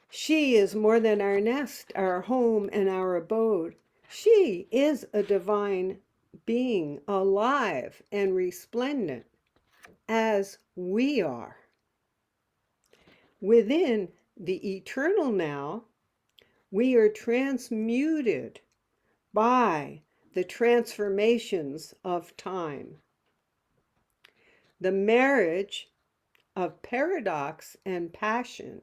She is more than our nest, our home, and our abode. She is a divine being, alive and resplendent, as we are. Within the eternal now, we are transmuted by the transformations of time. the marriage of paradox and passion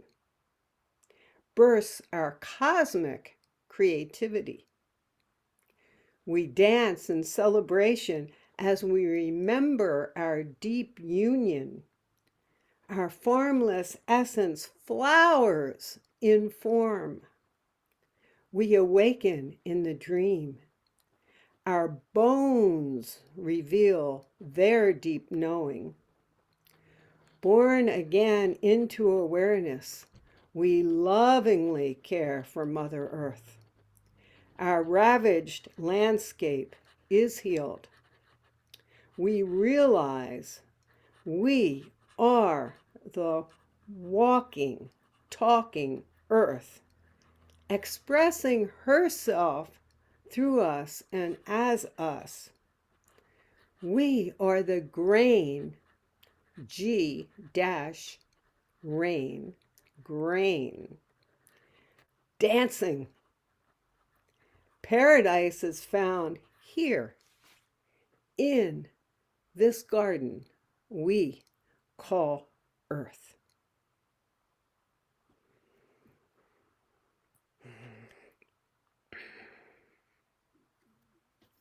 bursts our cosmic creativity. We dance in celebration as we remember our deep union. Our formless essence flowers in form. We awaken in the dream. Our bones reveal their deep knowing. Born again into awareness, we lovingly care for Mother Earth. Our ravaged landscape is healed. We realize we are the walking, talking Earth, expressing herself through us and as us. We are the grain, G-rain, grain, dancing. Paradise is found here in this garden we call Earth.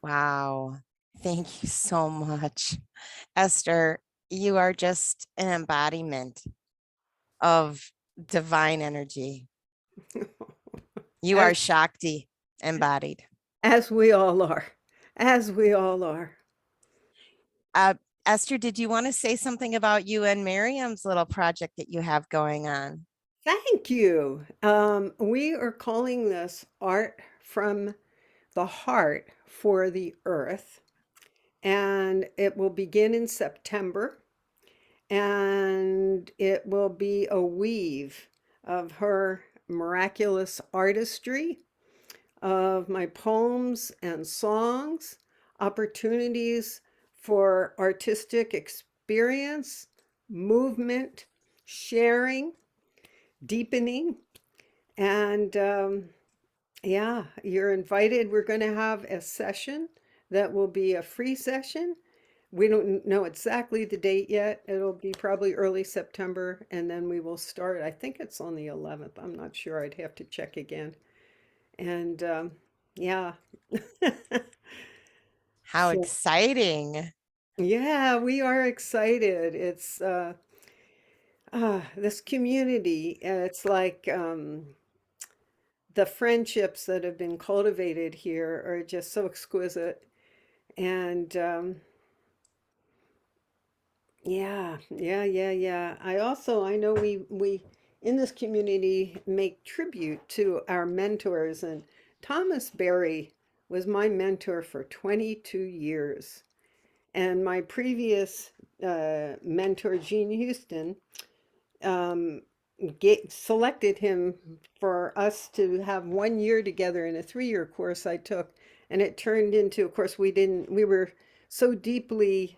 Wow. Thank you so much. Esther, you are just an embodiment of divine energy. You are Shakti embodied. As we all are. As we all are. Esther, did you want to say something about you and Miriam's little project that you have going on? Thank you. We are calling this Art from the Heart for the Earth, and it will begin in September, and it will be a weave of her miraculous artistry, of my poems and songs, opportunities for artistic experience, movement, sharing, deepening. And yeah, you're invited. We're going to have a session that will be a free session. We don't know exactly the date yet. It'll be probably early September, and then we will start. I think it's on the 11th. I'm not sure. I'd have to check again. And yeah. How So, exciting. yeah, we are excited. It's this community, it's like the friendships that have been cultivated here are just so exquisite. And yeah. I know we in this community make tribute to our mentors, and Thomas Berry was my mentor for 22 years. And my previous mentor, Jean Houston, selected him for us to have 1 year together in a 3-year course I took. And it turned into, of course, we were so deeply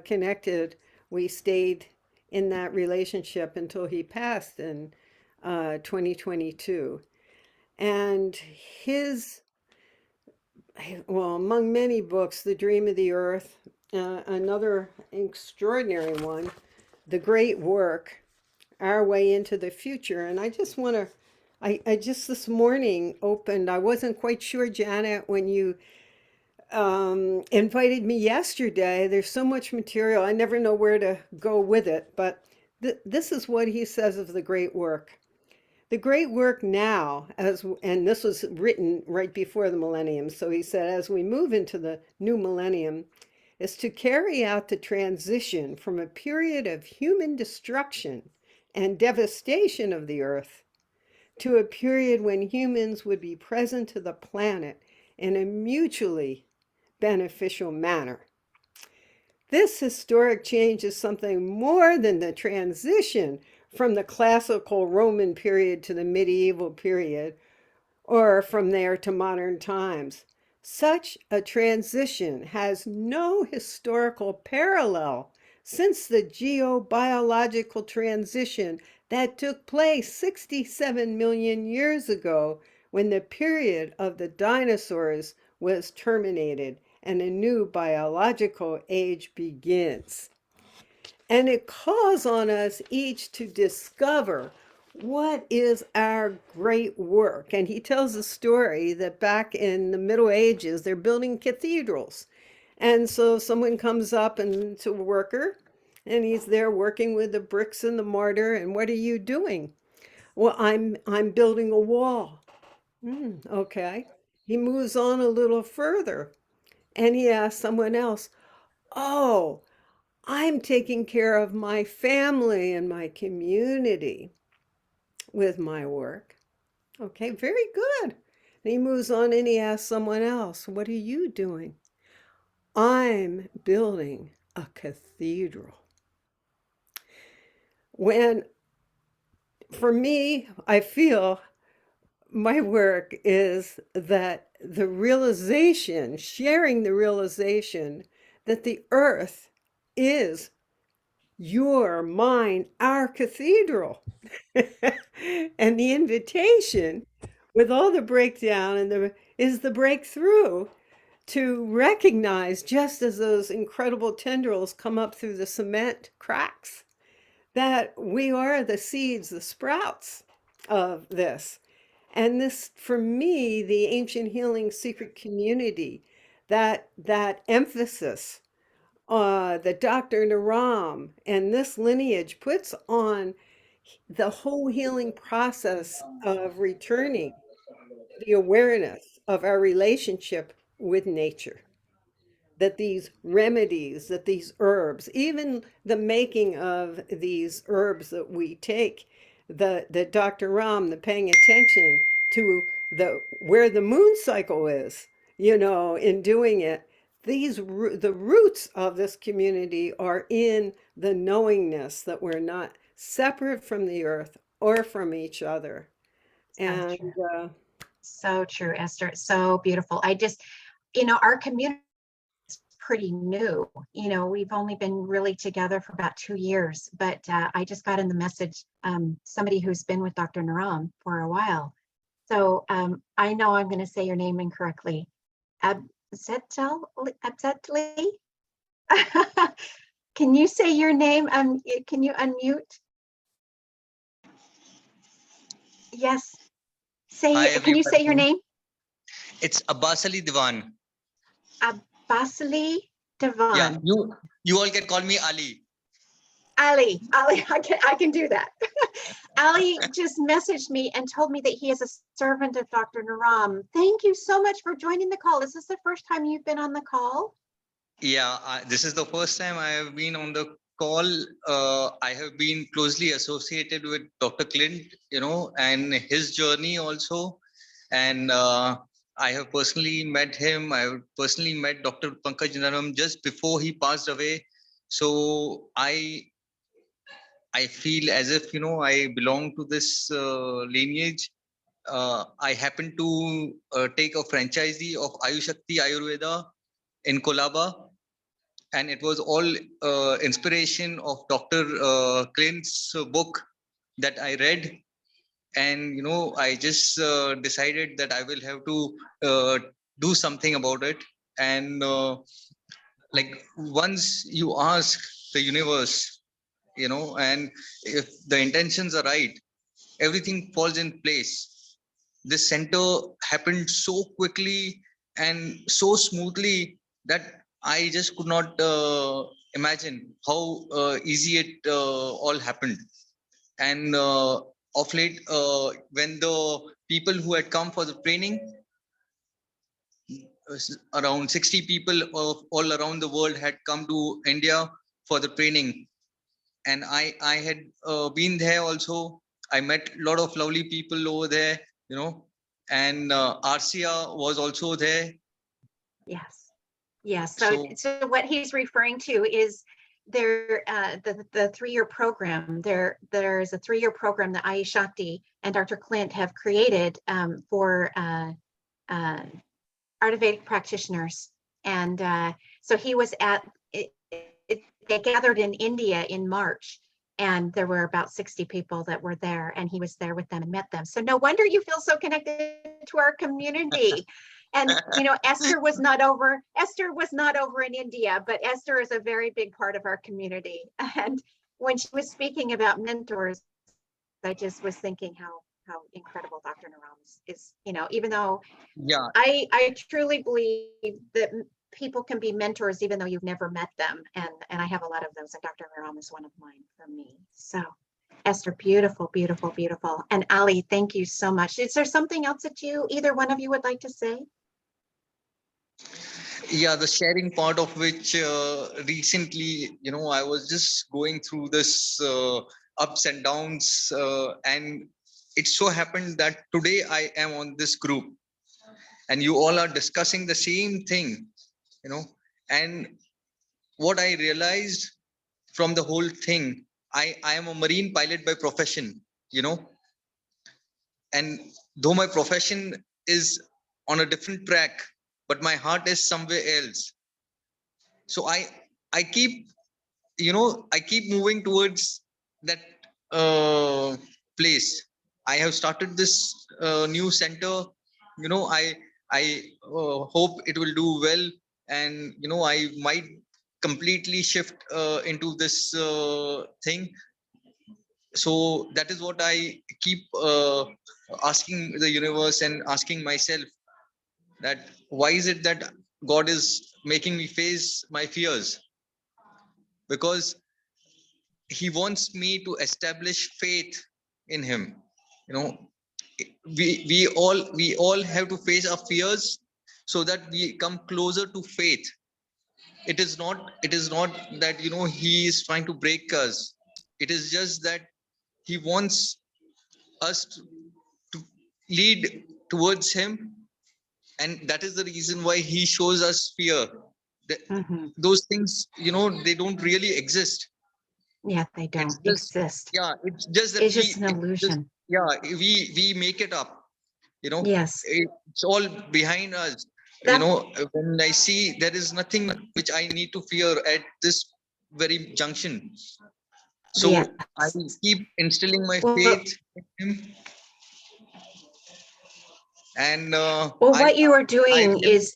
connected. We stayed in that relationship until he passed in 2022. And his, well, among many books, The Dream of the Earth, another extraordinary one, The Great Work, Our Way into the Future. And I just want to, I just this morning opened, I wasn't quite sure, Janet, when you invited me yesterday. There's so much material. I never know where to go with it, but this is what he says of the great work. The great work now, and this was written right before the millennium. So he said, as we move into the new millennium, is to carry out the transition from a period of human destruction and devastation of the earth to a period when humans would be present to the planet in a mutually beneficial manner. This historic change is something more than the transition from the classical Roman period to the medieval period, or from there to modern times. Such a transition has no historical parallel since the geobiological transition that took place 67 million years ago, when the period of the dinosaurs was terminated and a new biological age begins. And it calls on us each to discover what is our great work. And he tells a story that back in the Middle Ages, they're building cathedrals. And so someone comes up and to a worker, and he's there working with the bricks and the mortar. And what are you doing? Well, I'm building a wall. Okay. He moves on a little further and he asks someone else, oh, I'm taking care of my family and my community with my work. Okay, very good. And he moves on and he asks someone else, what are you doing? I'm building a cathedral. When, for me, I feel my work is that the realization, sharing the realization that the earth is your, mine, our cathedral. And the invitation with all the breakdown and is the breakthrough to recognize, just as those incredible tendrils come up through the cement cracks, that we are the seeds, the sprouts of this. And this, for me, the ancient healing secret community, that emphasis that Dr. Naram and this lineage puts on the whole healing process of returning the awareness of our relationship with nature. That these remedies, that these herbs, even the making of these herbs that we take, the Dr. Ram, the paying attention to where the moon cycle is, in doing it, the roots of this community are in the knowingness that we're not separate from the earth or from each other. And So true, Esther. So beautiful. Our community is pretty new. We've only been really together for about 2 years, but I just got in the message, somebody who's been with Dr. Naram for a while. So I know I'm going to say your name incorrectly. Abzetli? Can you say your name? Can you unmute? Yes. Can you say your name? It's Abbasali Diwan. Abbasali Diwan. Yeah, you all can call me Ali. Ali, I can do that. Ali just messaged me and told me that he is a servant of Dr. Naram. Thank you so much for joining the call. Is this the first time you've been on the call? Yeah, this is the first time I have been on the call. I have been closely associated with Dr. Clint, and his journey also. And I have personally met him. I have personally met Dr. Pankaj Naram just before he passed away. So I feel as if, I belong to this lineage. I happen to take a franchisee of Ayushakti Ayurveda in Kolaba. And it was all inspiration of Dr. Clint's book that I read. And, I just decided that I will have to do something about it. And once you ask the universe, and if the intentions are right, everything falls in place. This center happened so quickly and so smoothly that I just could not imagine how easy it all happened. And of late, when the people who had come for the training, around 60 people of all around the world had come to India for the training. And I had been there also. I met a lot of lovely people over there, and Arcia was also there. Yes. Yes. So what he's referring to is the 3-year program. There's a 3-year program that Ayushakti and Dr. Clint have created for Ayurvedic practitioners. And so he was they gathered in India in March, and there were about 60 people that were there, and he was there with them and met them. So no wonder you feel so connected to our community. And, Esther was not over in India, but Esther is a very big part of our community. And when she was speaking about mentors, I just was thinking how incredible Dr. Naram is, even though Yeah, I truly believe that people can be mentors even though you've never met them. And I have a lot of those, and Dr. Naram is one of mine for me. So Esther, beautiful, beautiful, beautiful. And Ali, thank you so much. Is there something else that either one of you would like to say? yeah, the sharing part of which recently, I was just going through this ups and downs, and it so happened that today I am on this group and you all are discussing the same thing, and what I realized from the whole thing, I am a marine pilot by profession, and though my profession is on a different track, but my heart is somewhere else. So I keep moving towards that place. I have started this new center. I hope it will do well, and I might completely shift into this thing. So that is what I keep asking the universe and asking myself, that why is it that God is making me face my fears? Because he wants me to establish faith in him. We all have to face our fears so that we come closer to faith. It is not that he is trying to break us. It is just that he wants us to lead towards him, and that is the reason why he shows us fear. Those things, they don't really exist. Yeah, they don't exist. Yeah, it's just that it's just an illusion. We make it up. Yes, it's all behind us. When I see there is nothing which I need to fear at this very junction. So yes. I keep instilling my faith in him. And what you are doing is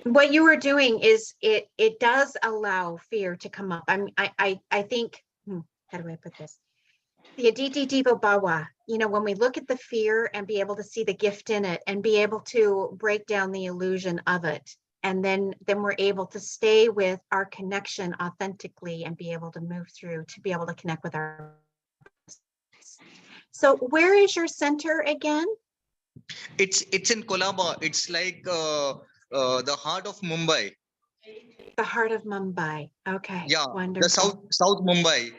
what you are doing is it does allow fear to come up. I think, how do I put this? The Aditi Devo Bhawa, when we look at the fear and be able to see the gift in it and be able to break down the illusion of it, and then we're able to stay with our connection authentically and be able to move through to be able to connect with our. So where is your center again? It's in Colaba. It's like the heart of Mumbai. The heart of Mumbai. Okay. Yeah, wonderful. the South Mumbai.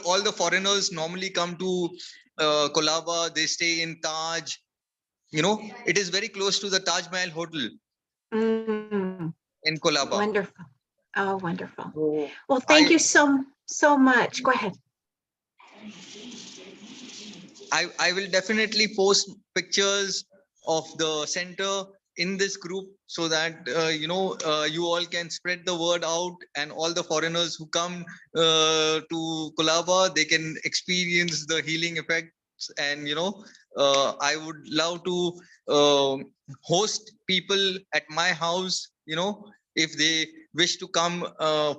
All the foreigners normally come to Colaba. They stay in Taj. It is very close to the Taj Mahal Hotel in Colaba. Wonderful. Oh, wonderful. Well, thank you so much. Go ahead. I will definitely post pictures of the center in this group so that you all can spread the word out, and all the foreigners who come to Colaba, they can experience the healing effects. And I would love to host people at my house, if they wish to come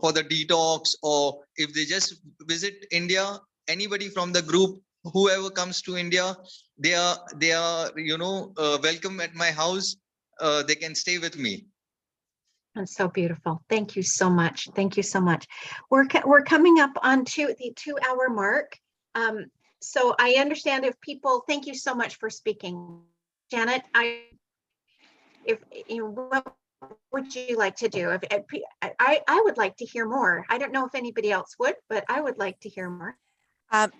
for the detox, or if they just visit India. Anybody from the group, whoever comes to India, they are welcome at my house. They can stay with me. That's so beautiful. Thank you so much. Thank you so much. We're coming up on the 2-hour mark. So I understand if people, thank you so much for speaking. Janet, what would you like to do? I would like to hear more. I don't know if anybody else would, but I would like to hear more.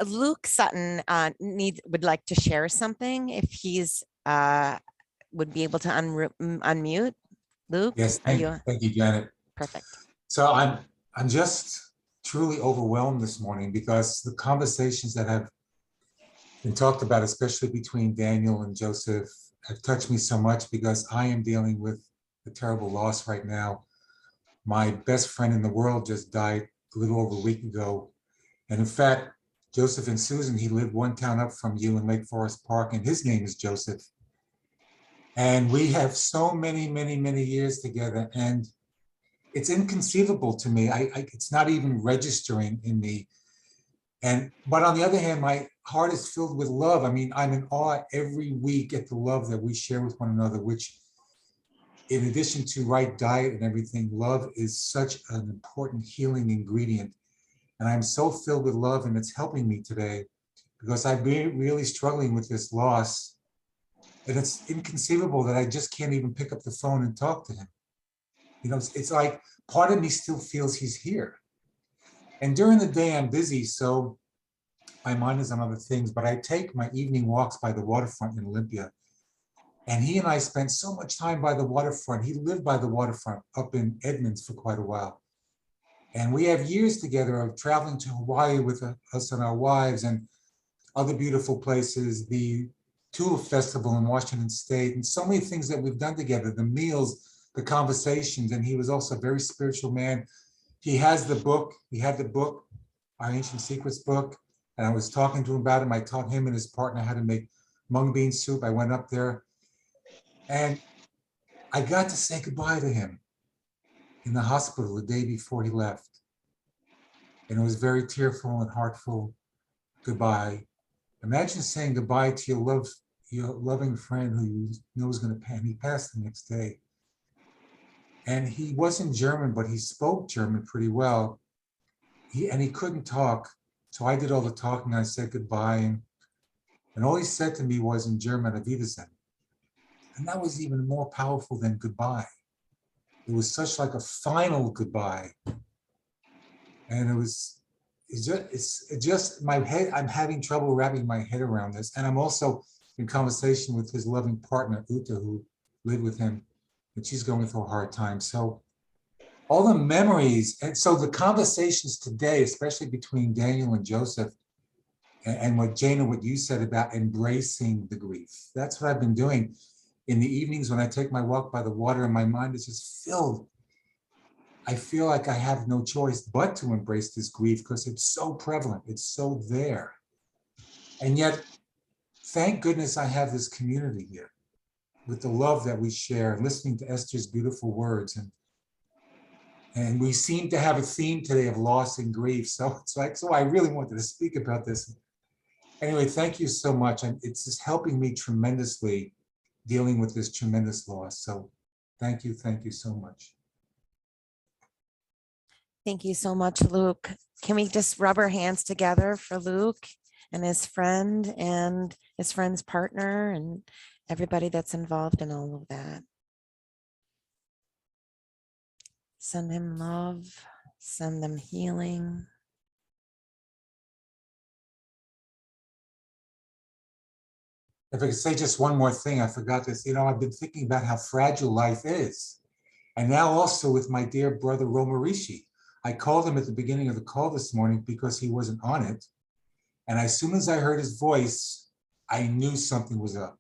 Luke Sutton would like to share something if he's would be able to unmute. Luke? Yes, thank you, Janet. Perfect. So I'm just truly overwhelmed this morning because the conversations that have been talked about, especially between Daniel and Joseph, have touched me so much because I am dealing with a terrible loss right now. My best friend in the world just died a little over a week ago. And in fact, Joseph and Susan, he lived one town up from you in Lake Forest Park, and his name is Joseph. And we have so many, many, many years together. And it's inconceivable to me. It's not even registering in me. But on the other hand, my heart is filled with love. I mean, I'm in awe every week at the love that we share with one another, which, in addition to right diet and everything, love is such an important healing ingredient. And I'm so filled with love, and it's helping me today because I've been really struggling with this loss. And it's inconceivable that I just can't even pick up the phone and talk to him. You know, it's like part of me still feels he's here. And during the day I'm busy, so my mind is on other things, but I take my evening walks by the waterfront in Olympia. And he and I spent so much time by the waterfront. He lived by the waterfront up in Edmonds for quite a while. And we have years together of traveling to Hawaii with us and our wives and other beautiful places, the Tulip Festival in Washington State, and so many things that we've done together, the meals, the conversations. And he was also a very spiritual man. He has the book, he had the book, our Ancient Secrets book, and I was talking to him about him. I taught him and his partner how to make mung bean soup. I went up there and I got to say goodbye to him in the hospital the day before he left. And it was very tearful and heartful goodbye. Imagine saying goodbye to your loving friend who you know is going to pass. He passed the next day. And he wasn't German, but he spoke German pretty well. He couldn't talk. So I did all the talking. I said goodbye. And all he said to me was in German, Auf Wiedersehen. And that was even more powerful than goodbye. It was such like a final goodbye. And it's just my head, I'm having trouble wrapping my head around this. And I'm also in conversation with his loving partner, Uta, who lived with him, and she's going through a hard time. So all the memories, and so the conversations today, especially between Daniel and Joseph, and what Jana, what you said about embracing the grief, that's what I've been doing in the evenings when I take my walk by the water and my mind is just filled. I feel like I have no choice but to embrace this grief because it's so prevalent, it's so there. And yet, thank goodness I have this community here with the love that we share, listening to Esther's beautiful words. And we seem to have a theme today of loss and grief. So it's like, so I really wanted to speak about this. Anyway, thank you so much. And it's just helping me tremendously dealing with this tremendous loss. So thank you so much. Thank you so much, Luke. Can we just rub our hands together for Luke and his friend and his friend's partner and everybody that's involved in all of that? Send him love, send them healing. If I could say just one more thing, I forgot this. You know, I've been thinking about how fragile life is. And now also with my dear brother, Romarishi. I called him at the beginning of the call this morning because he wasn't on it. And as soon as I heard his voice, I knew something was up.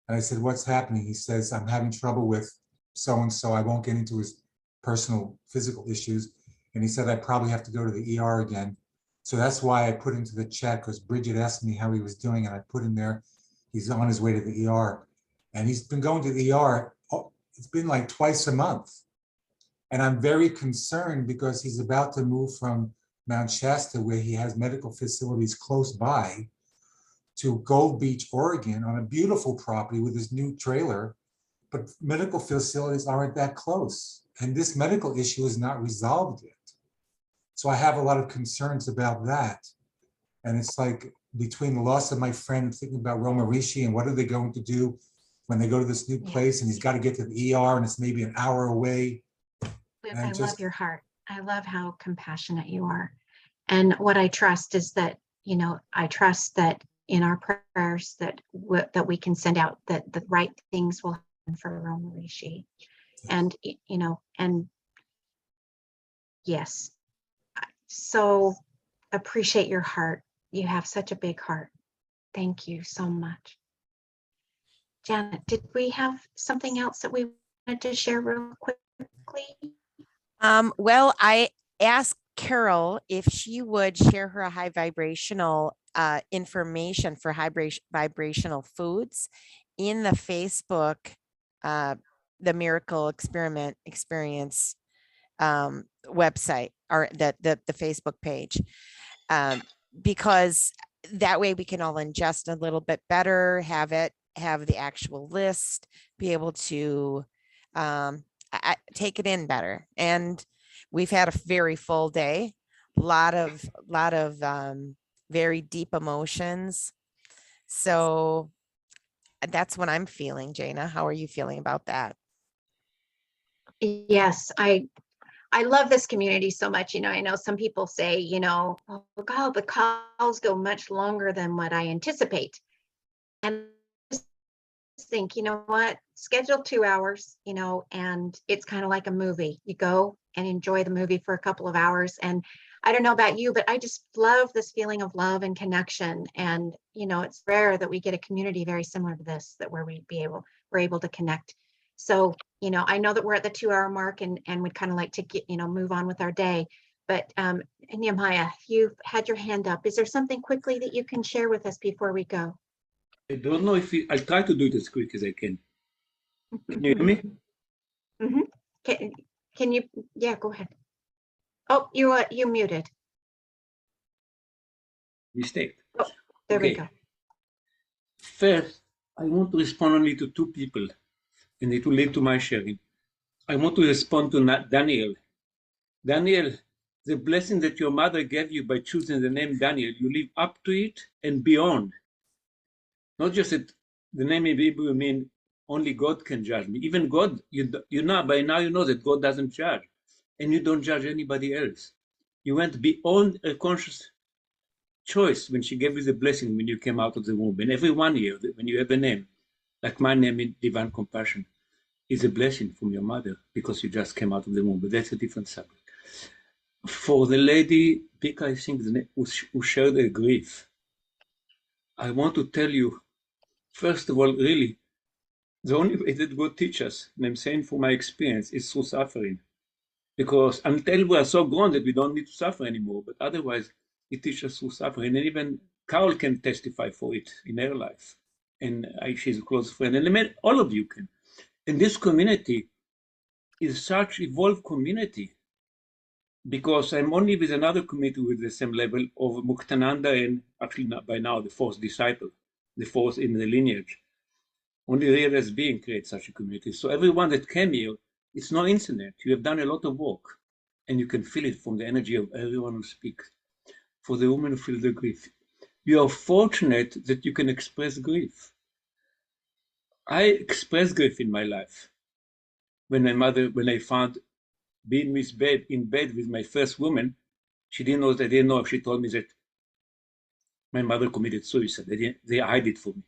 And I said, what's happening? He says, I'm having trouble with so-and-so. I won't get into his personal physical issues. And he said, I probably have to go to the ER again. So that's why I put into the chat, because Bridget asked me how he was doing and I put in there, he's on his way to the ER. And he's been going to the ER, it's been like twice a month. And I'm very concerned because he's about to move from Mount Shasta, where he has medical facilities close by, to Gold Beach, Oregon, on a beautiful property with his new trailer. But medical facilities aren't that close. And this medical issue is not resolved yet. So I have a lot of concerns about that. And it's like between the loss of my friend and thinking about Romarishi and what are they going to do when they go to this new place and he's got to get to the ER and it's maybe an hour away. I love your heart. I love how compassionate you are. And what I trust is that, you know, I trust that in our prayers that we can send out that the right things will happen for Romarishi. And, you know, and yes, I so appreciate your heart. You have such a big heart. Thank you so much. Janet, did we have something else that we wanted to share real quickly? Well, I asked Carol if she would share her high vibrational information for vibrational foods in the Facebook the Miracle Experiment Experience website or the Facebook page, because that way we can all ingest a little bit better, have the actual list, be able to take it in better. And we've had a very full day, lot of very deep emotions. So that's what I'm feeling. Jana, how are you feeling about that? Yes, I love this community so much. You know, I know some people say, you know, oh God, the calls go much longer than what I anticipate. And I just think, you know what, schedule 2 hours, you know, and it's kind of like a movie. You go and enjoy the movie for a couple of hours. And I don't know about you, but I just love this feeling of love and connection. And, you know, it's rare that we get a community very similar to this, that where we're able to connect. So, you know, I know that we're at the 2-hour mark and we'd kind of like to get, you know, move on with our day. But Nehemiah, you've had your hand up. Is there something quickly that you can share with us before we go? I don't know if I'll try to do it as quick as I can. Can you hear me? Mm-hmm. Can you, yeah, go ahead. Oh, you muted. Mistake. Oh, there we Okay. go. First, I want to respond only to 2 people, and it will lead to my sharing. I want to respond to Daniel. Daniel, the blessing that your mother gave you by choosing the name Daniel, you live up to it and beyond. Not just that the name in Hebrew means only God can judge me. Even God, you know, by now you know that God doesn't judge, and you don't judge anybody else. You went beyond a conscious choice when she gave you the blessing when you came out of the womb. And every 1 year, when you have a name, like my name in Divine Compassion, is a blessing from your mother because you just came out of the womb. But that's a different subject. For the lady, Pika, I think, who shared a grief, I want to tell you, first of all, really, the only way that God teaches us, and I'm saying from my experience, is through suffering. Because until we are so grown that we don't need to suffer anymore, but otherwise, it teaches us through suffering. And even Carol can testify for it in her life. And she's a close friend. And all of you can. And this community is such evolved community, because I'm only with another community with the same level of Muktananda and actually not by now the fourth disciple, the fourth in the lineage. Only realized being creates such a community. So everyone that came here, it's no incident. You have done a lot of work, and you can feel it from the energy of everyone who speaks. For the women who feel the grief, you are fortunate that you can express grief. I expressed grief in my life. When I found being in bed with my first woman, she didn't know that I didn't know. She told me that my mother committed suicide. They hide it from me.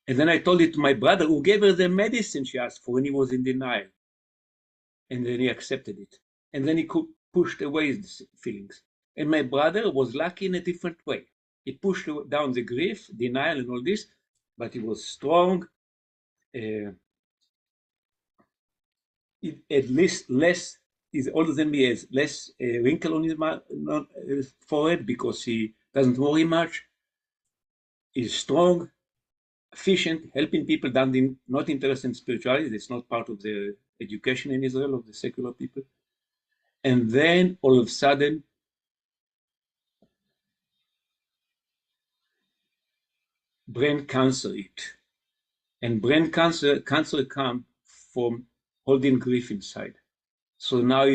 And then I told it to my brother, who gave her the medicine she asked for when he was in denial. And then he accepted it. And then he pushed away his feelings. And my brother was lucky in a different way. He pushed down the grief, denial, and all this, but he was strong. At least less, he's older than me, has less wrinkle on his forehead because he doesn't worry much. He's strong, efficient, helping people, not interested in spirituality. That's not part of the education in Israel of the secular people. And then all of a sudden, brain cancer hit. And brain cancer comes from holding grief inside. So now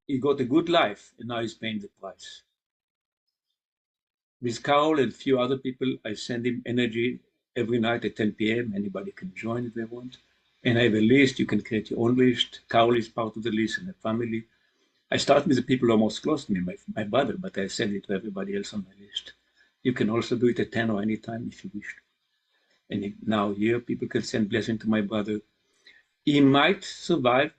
he got a good life, and now he's paying the price. With Carol and a few other people, I send him energy every night at 10 p.m. Anybody can join if they want. And I have a list. You can create your own list. Carol is part of the list and the family. I start with the people who are most close to me, my brother, but I send it to everybody else on my list. You can also do it at 10 or any time if you wish. And now here, people can send blessing to my brother. He might survive.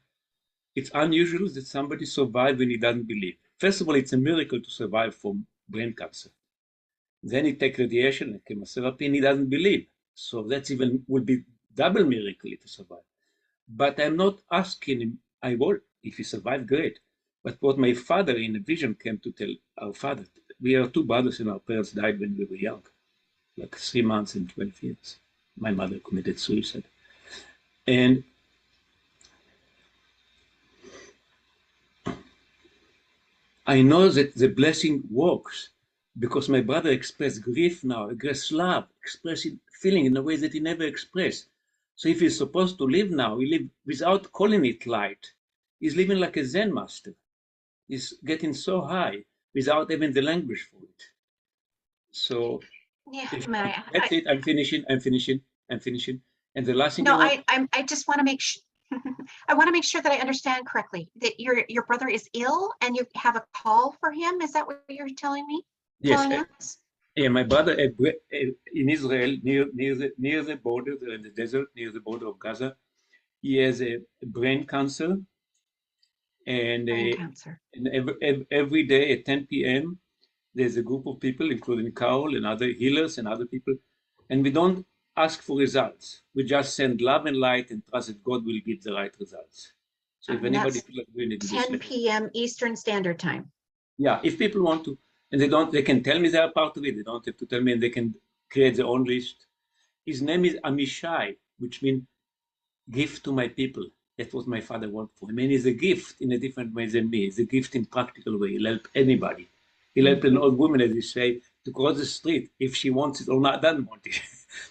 It's unusual that somebody survives when he doesn't believe. First of all, it's a miracle to survive from brain cancer. Then he takes radiation and chemotherapy, and he doesn't believe. So that's even would be double miracle if he survive. But I'm not asking him. I will. If he survive, great. But what my father in a vision came to tell our father, we are 2 brothers, and our parents died when we were young, like 3 months and 12 years. My mother committed suicide. And I know that the blessing works because my brother expressed grief now, expressed love, expressing feeling in a way that he never expressed. So if he's supposed to live now, he live without calling it light. He's living like a Zen master. He's getting so high without having the language for it. So Yeah, that's it. I'm finishing. And the last thing no, I want, I just want to make sure. I want to make sure that I understand correctly that your brother is ill and you have a call for him. Is that what you're telling me? yes, Telling us? yeah, my brother in Israel, near the border, in the desert, near the border of Gaza, he has a brain cancer, and, Brain cancer. and every day at 10 p.m. there's a group of people, including Carol and other healers and other people, and we don't ask for results. We just send love and light and trust that God will give the right results. So if And anybody that's feels like doing it, just 10 let me know. p.m. Eastern Standard Time. Yeah, if people want to, and they can tell me they're part of it. They don't have to tell me, and they can create their own list. His name is Amishai, which means gift to my people. That's what my father worked for him. And he's a gift in a different way than me. He's a gift in practical way. He'll help anybody. He'll help an old woman, as you say, to cross the street if she wants it or not, doesn't want it,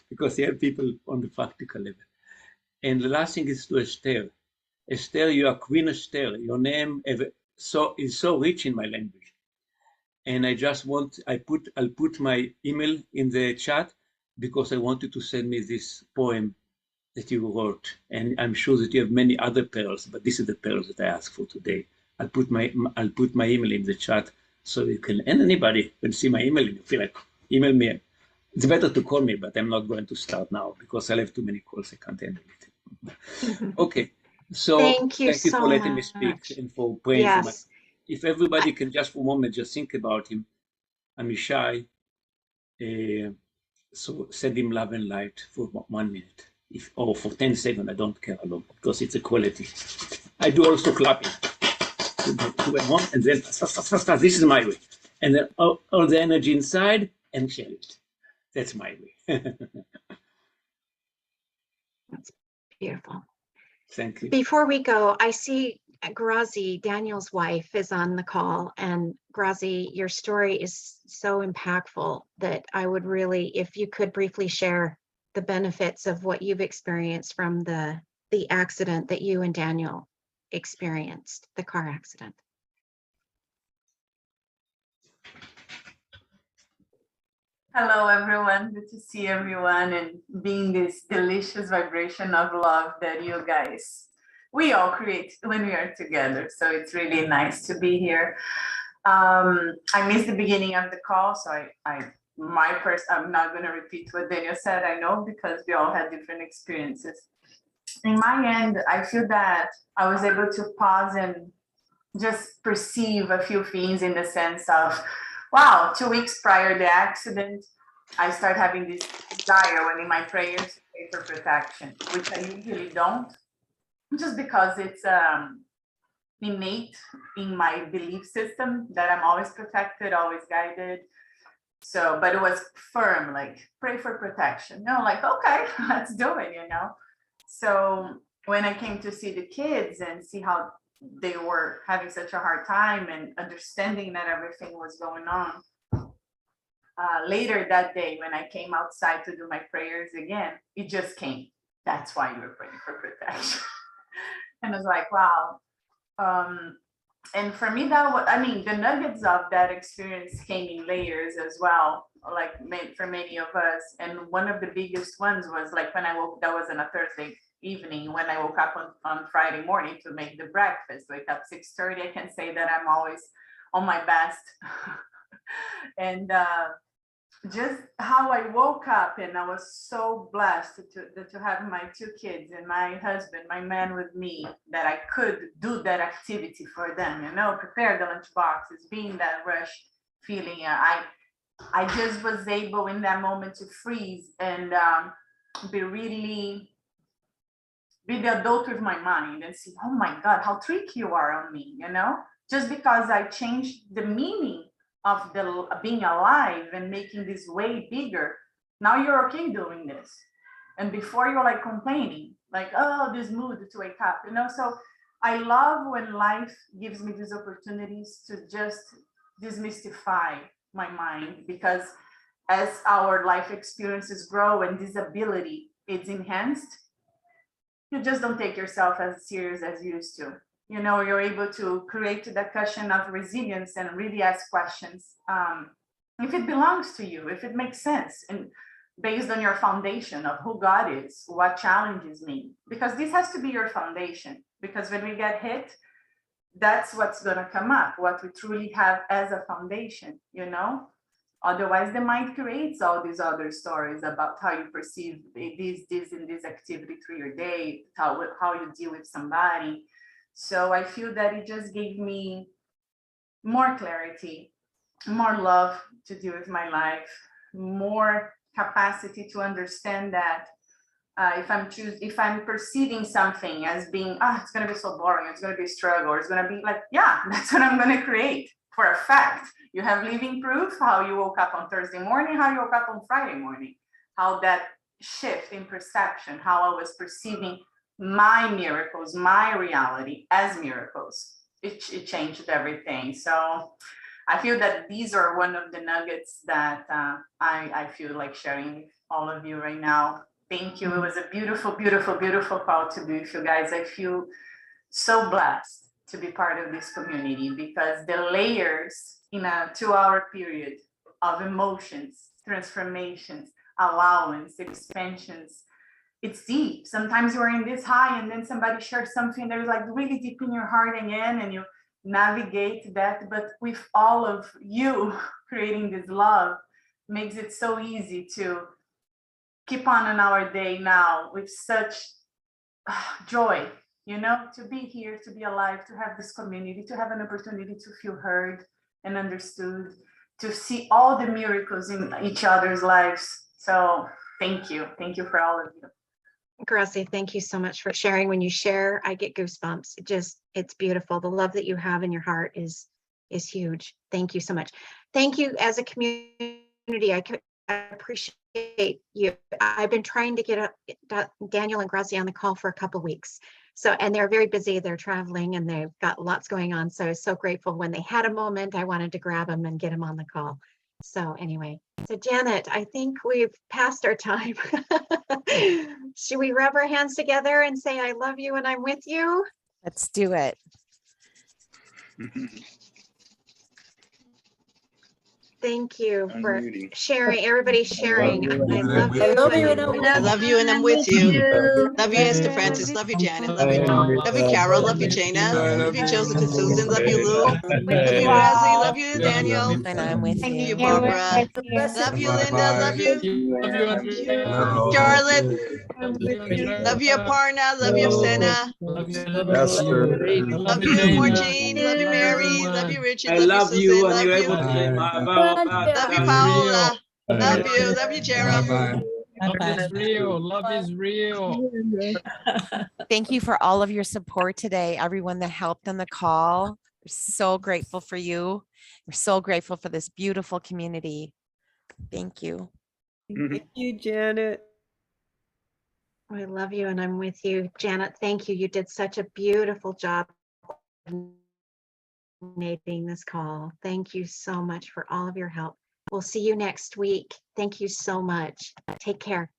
because he helps people on the practical level. And the last thing is to Esther. Esther, you are Queen Esther. Your name is so rich in my language. And I just I'll put my email in the chat because I want you to send me this poem that you wrote. And I'm sure that you have many other pearls, but this is the pearls that I asked for today. I'll put my email in the chat so you can, and anybody can see my email and you feel like, email me. It's better to call me, but I'm not going to start now because I have too many calls. I can't handle it. Okay. So thank you for so letting me much. speak and for praying for my. Yes. If everybody can just for a moment just think about him, Amishai. So send him love and light for 1 minute, or for 10 seconds. I don't care how long because it's a quality. I do also clapping. And then this is my way, and then all the energy inside and share it. That's my way. That's beautiful. Thank you. Before we go, I see Grazi, Daniel's wife, is on the call. And Grazi, your story is so impactful that I would really, if you could briefly share the benefits of what you've experienced from the accident that you and Daniel experienced, the car accident. Hello, everyone. Good to see everyone and being this delicious vibration of love that you guys, we all create when we are together. So it's really nice to be here. I missed the beginning of the call, so I'm not going to repeat what Daniel said. I know because we all had different experiences. In my end, I feel that I was able to pause and just perceive a few things in the sense of, wow, 2 weeks prior to the accident, I start having this desire when in my prayers to pray for protection, which I usually don't, just because it's innate in my belief system that I'm always protected, always guided. So, but it was firm, like pray for protection. No, like, okay, let's do it, you know? So when I came to see the kids and see how they were having such a hard time and understanding that everything was going on. Later that day, when I came outside to do my prayers again, it just came. That's why we're praying for protection. And I was like, wow. And for me, the nuggets of that experience came in layers as well, like for many of us. And one of the biggest ones was like when I woke, that was on a Thursday evening, when I woke up on Friday morning to make the breakfast, wake up 6:30. I can say that I'm always on my best. And just how I woke up, and I was so blessed to have my 2 kids and my husband, my man with me, that I could do that activity for them, you know, prepare the lunch boxes, be in that rush feeling. I just was able in that moment to freeze and be the adult with my mind and see, oh my God, how tricky you are on me, you know, just because I changed the meaning of being alive and making this way bigger. Now you're okay doing this. And before you're like complaining, like, oh, this mood to wake up, you know? So I love when life gives me these opportunities to just demystify my mind, because as our life experiences grow and disability is enhanced, you just don't take yourself as serious as you used to. You know, you're able to create the cushion of resilience and really ask questions. If it belongs to you, if it makes sense, and based on your foundation of who God is, what challenges me, because this has to be your foundation. Because when we get hit, that's what's going to come up, what we truly have as a foundation, you know? Otherwise, the mind creates all these other stories about how you perceive this and this activity through your day, how you deal with somebody. So I feel that it just gave me more clarity, more love to deal with my life, more capacity to understand that if I'm perceiving something as being, it's going to be so boring, it's going to be a struggle, or it's going to be like, yeah, that's what I'm going to create for a fact. You have living proof how you woke up on Thursday morning, how you woke up on Friday morning, how that shift in perception, how I was perceiving my miracles, my reality as miracles, it changed everything. So I feel that these are one of the nuggets that I feel like sharing with all of you right now. Thank you. It was a beautiful, beautiful, beautiful call to be with you guys. I feel so blessed to be part of this community, because the layers in a 2-hour period of emotions, transformations, allowance, expansions, it's deep. Sometimes you're in this high and then somebody shares something that is like really deep in your heart again, and you navigate that. But with all of you creating this love, makes it so easy to keep on in our day now with such joy, you know, to be here, to be alive, to have this community, to have an opportunity to feel heard and understood, to see all the miracles in each other's lives. So thank you. Thank you for all of you. Gracie, thank you so much for sharing. When you share, I get goosebumps. It's beautiful. The love that you have in your heart is huge. Thank you so much. Thank you as a community. I appreciate you. I've been trying to get Daniel and Gracie on the call for a couple of weeks. So, and they're very busy. They're traveling and they've got lots going on. So I was so grateful when they had a moment. I wanted to grab them and get them on the call. So anyway, so Janet, I think we've passed our time. Should we rub our hands together and say, I love you and I'm with you? Let's do it. Thank you for sharing, everybody sharing. I love you. I love you and I'm with you. Love you, Esther Francis. Love you, Janet. Love you, Carol. Love you, Jana. Love you, Joseph and Susan. Love you, Lou. Love you, Gracie. Love you, Daniel. And I'm with Love you. you, Barbara. Love you, Linda. Love you, Charlotte. Love you, Aparna. Love you, Sena. Love you, Morgine. Love you, Mary. Love you, Richard. I love you, Susan. and Love you're you. able to say Love you, Paola. Love you. Love you, Jerem. Love is real. Love is real. Thank you for all of your support today, everyone that helped on the call. We're so grateful for you. We're so grateful for this beautiful community. Thank you. Thank you, Janet. I love you and I'm with you. Janet, thank you. You did such a beautiful job coordinating this call. Thank you so much for all of your help. We'll see you next week. Thank you so much. Take care.